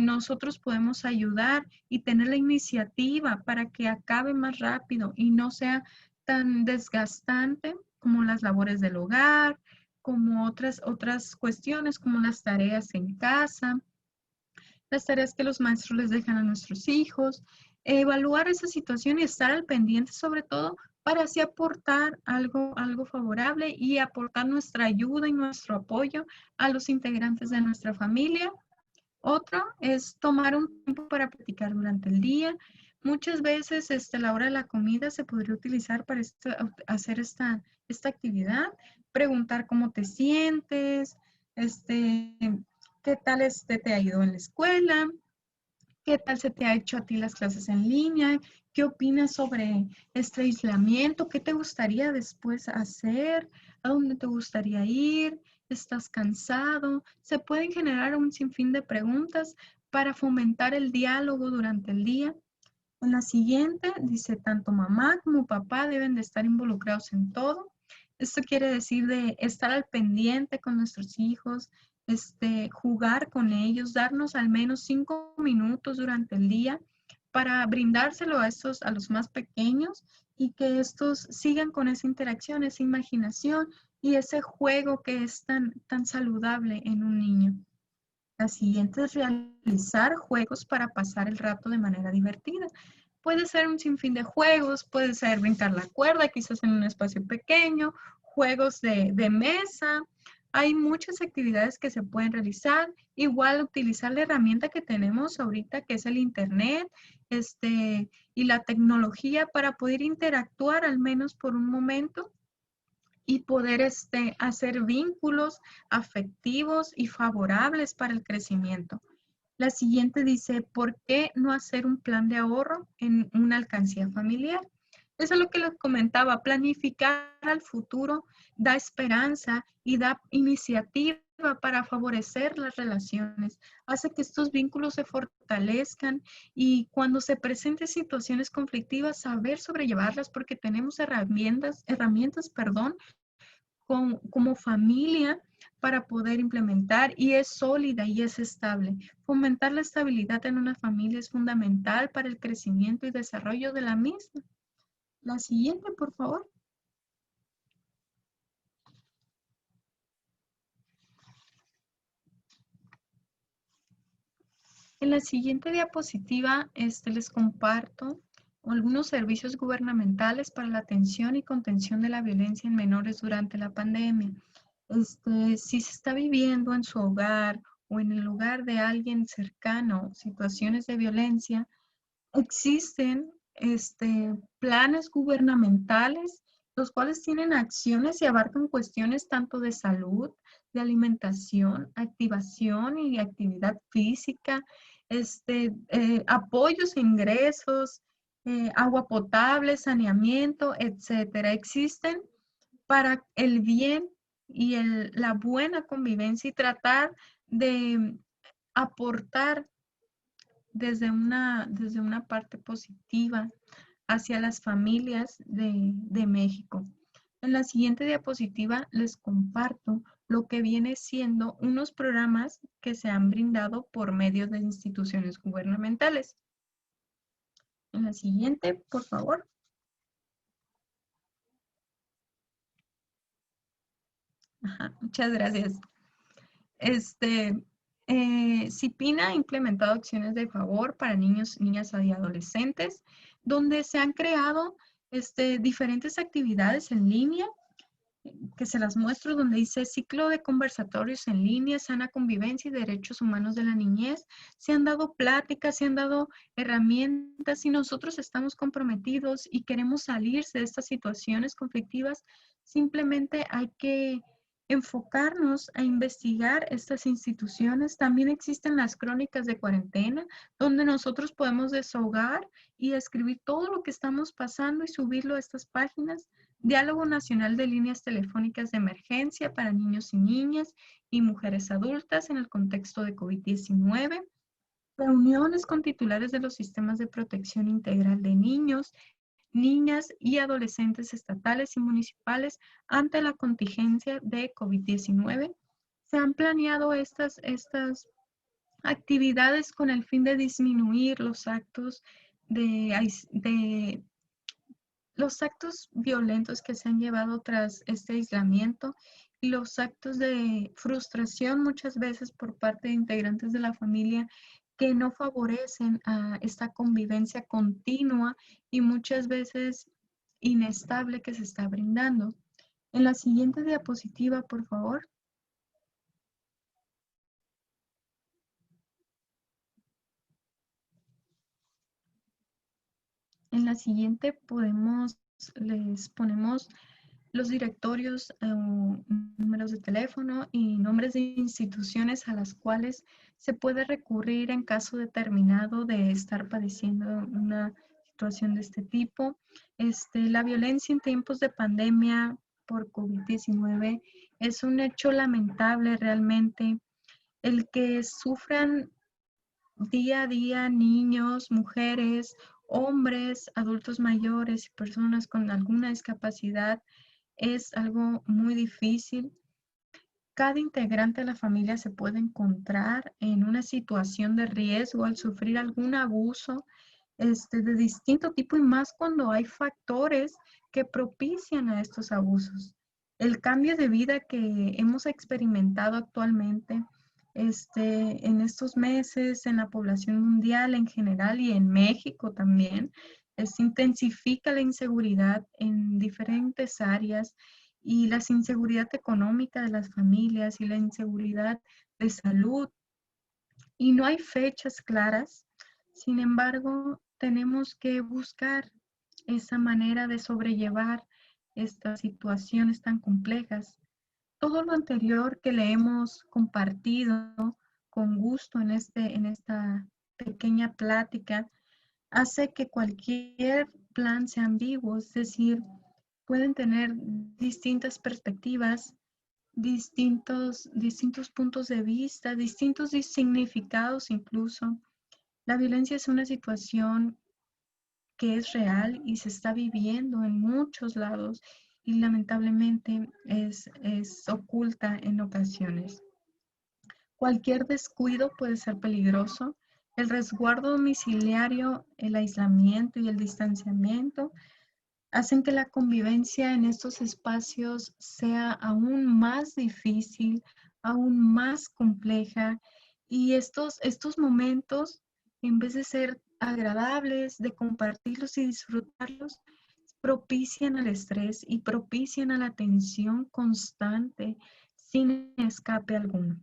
nosotros podemos ayudar y tener la iniciativa para que acabe más rápido y no sea tan desgastante como las labores del hogar, como otras cuestiones como las tareas en casa, las tareas que los maestros les dejan a nuestros hijos, evaluar esa situación y estar al pendiente sobre todo para así aportar algo favorable y aportar nuestra ayuda y nuestro apoyo a los integrantes de nuestra familia. Otro es tomar un tiempo para platicar durante el día. Muchas veces la hora de la comida se podría utilizar para hacer esta actividad. Preguntar cómo te sientes, qué tal te ha ido en la escuela, qué tal se te ha hecho a ti las clases en línea, qué opinas sobre este aislamiento, qué te gustaría después hacer, a dónde te gustaría ir, estás cansado. Se pueden generar un sinfín de preguntas para fomentar el diálogo durante el día. En la siguiente dice, tanto mamá como papá deben de estar involucrados en todo. Esto quiere decir de estar al pendiente con nuestros hijos, jugar con ellos, darnos al menos 5 minutos durante el día para brindárselo a los más pequeños y que estos sigan con esa interacción, esa imaginación y ese juego que es tan saludable en un niño. La siguiente es realizar juegos para pasar el rato de manera divertida. Puede ser un sinfín de juegos, puede ser brincar la cuerda, quizás en un espacio pequeño, juegos de mesa, Hay muchas actividades que se pueden realizar, igual utilizar la herramienta que tenemos ahorita, que es el Internet, y la tecnología para poder interactuar al menos por un momento y poder hacer vínculos afectivos y favorables para el crecimiento. La siguiente dice, ¿por qué no hacer un plan de ahorro en una alcancía familiar? Eso es lo que les comentaba, planificar al futuro da esperanza y da iniciativa para favorecer las relaciones, hace que estos vínculos se fortalezcan y cuando se presenten situaciones conflictivas, saber sobrellevarlas porque tenemos herramientas, como familia para poder implementar y es sólida y es estable. Fomentar la estabilidad en una familia es fundamental para el crecimiento y desarrollo de la misma. La siguiente, por favor. En la siguiente diapositiva les comparto algunos servicios gubernamentales para la atención y contención de la violencia en menores durante la pandemia. Si se está viviendo en su hogar o en el hogar de alguien cercano situaciones de violencia, existen planes gubernamentales, los cuales tienen acciones y abarcan cuestiones tanto de salud, de alimentación, activación y actividad física, apoyos e ingresos, agua potable, saneamiento, etcétera. Existen para el bien y la buena convivencia y tratar de aportar desde una parte positiva hacia las familias de México. En la siguiente diapositiva les comparto lo que viene siendo unos programas que se han brindado por medio de instituciones gubernamentales. En la siguiente, por favor. Ajá, muchas gracias. CIPINA ha implementado acciones de favor para niños, niñas y adolescentes, donde se han creado diferentes actividades en línea, que se las muestro, donde dice ciclo de conversatorios en línea, sana convivencia y derechos humanos de la niñez. Se han dado pláticas, se han dado herramientas y nosotros estamos comprometidos y queremos salir de estas situaciones conflictivas. Simplemente hay que enfocarnos a investigar estas instituciones. También existen las crónicas de cuarentena, donde nosotros podemos desahogar y escribir todo lo que estamos pasando y subirlo a estas páginas. Diálogo Nacional de Líneas Telefónicas de Emergencia para Niños y Niñas y Mujeres Adultas en el contexto de COVID-19. Reuniones con titulares de los sistemas de protección integral de niños, niñas y adolescentes estatales y municipales ante la contingencia de COVID-19. Se han planeado estas actividades con el fin de disminuir los actos los actos violentos que se han llevado tras este aislamiento y los actos de frustración muchas veces por parte de integrantes de la familia que no favorecen a esta convivencia continua y muchas veces inestable que se está brindando. En la siguiente diapositiva, por favor. En la siguiente les ponemos los directorios, números de teléfono y nombres de instituciones a las cuales se puede recurrir en caso determinado de estar padeciendo una situación de este tipo. La violencia en tiempos de pandemia por COVID-19 es un hecho lamentable realmente. El que sufran día a día niños, mujeres, hombres, adultos mayores y personas con alguna discapacidad es algo muy difícil. Cada integrante de la familia se puede encontrar en una situación de riesgo al sufrir algún abuso de distinto tipo y más cuando hay factores que propician a estos abusos. El cambio de vida que hemos experimentado actualmente en estos meses en la población mundial en general y en México también, intensifica la inseguridad en diferentes áreas y la inseguridad económica de las familias y la inseguridad de salud. Y no hay fechas claras. Sin embargo, tenemos que buscar esa manera de sobrellevar estas situaciones tan complejas. Todo lo anterior que le hemos compartido con gusto en esta pequeña plática hace que cualquier plan sea ambiguo, es decir, pueden tener distintas perspectivas, distintos puntos de vista, distintos significados incluso. La violencia es una situación que es real y se está viviendo en muchos lados y lamentablemente es oculta en ocasiones. Cualquier descuido puede ser peligroso. El resguardo domiciliario, el aislamiento y el distanciamiento hacen que la convivencia en estos espacios sea aún más difícil, aún más compleja, y estos momentos, en vez de ser agradables, de compartirlos y disfrutarlos, propician al estrés y propician a la tensión constante sin escape alguno.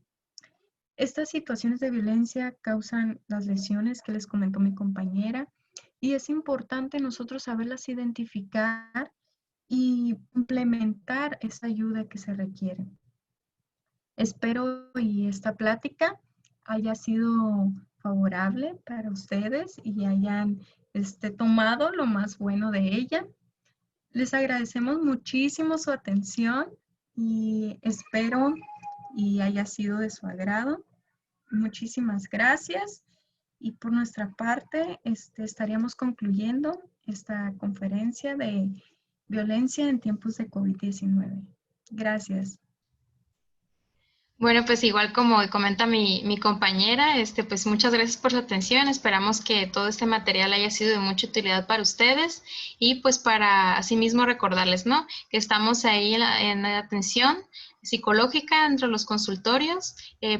Estas situaciones de violencia causan las lesiones que les comentó mi compañera, y es importante nosotros saberlas identificar y implementar esa ayuda que se requiere. Espero y esta plática haya sido favorable para ustedes y hayan tomado lo más bueno de ella. Les agradecemos muchísimo su atención y espero y haya sido de su agrado. Muchísimas gracias. Y por nuestra parte, estaríamos concluyendo esta conferencia de violencia en tiempos de COVID-19. Gracias. Bueno, pues igual como comenta mi compañera, pues muchas gracias por su atención. Esperamos que todo este material haya sido de mucha utilidad para ustedes y pues para asimismo recordarles, ¿no? Que estamos ahí en la atención psicológica entre los consultorios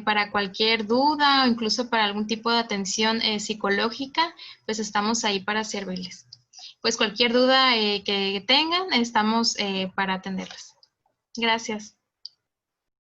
para cualquier duda o incluso para algún tipo de atención psicológica, pues estamos ahí para servirles. Pues cualquier duda que tengan, estamos para atenderles. Gracias.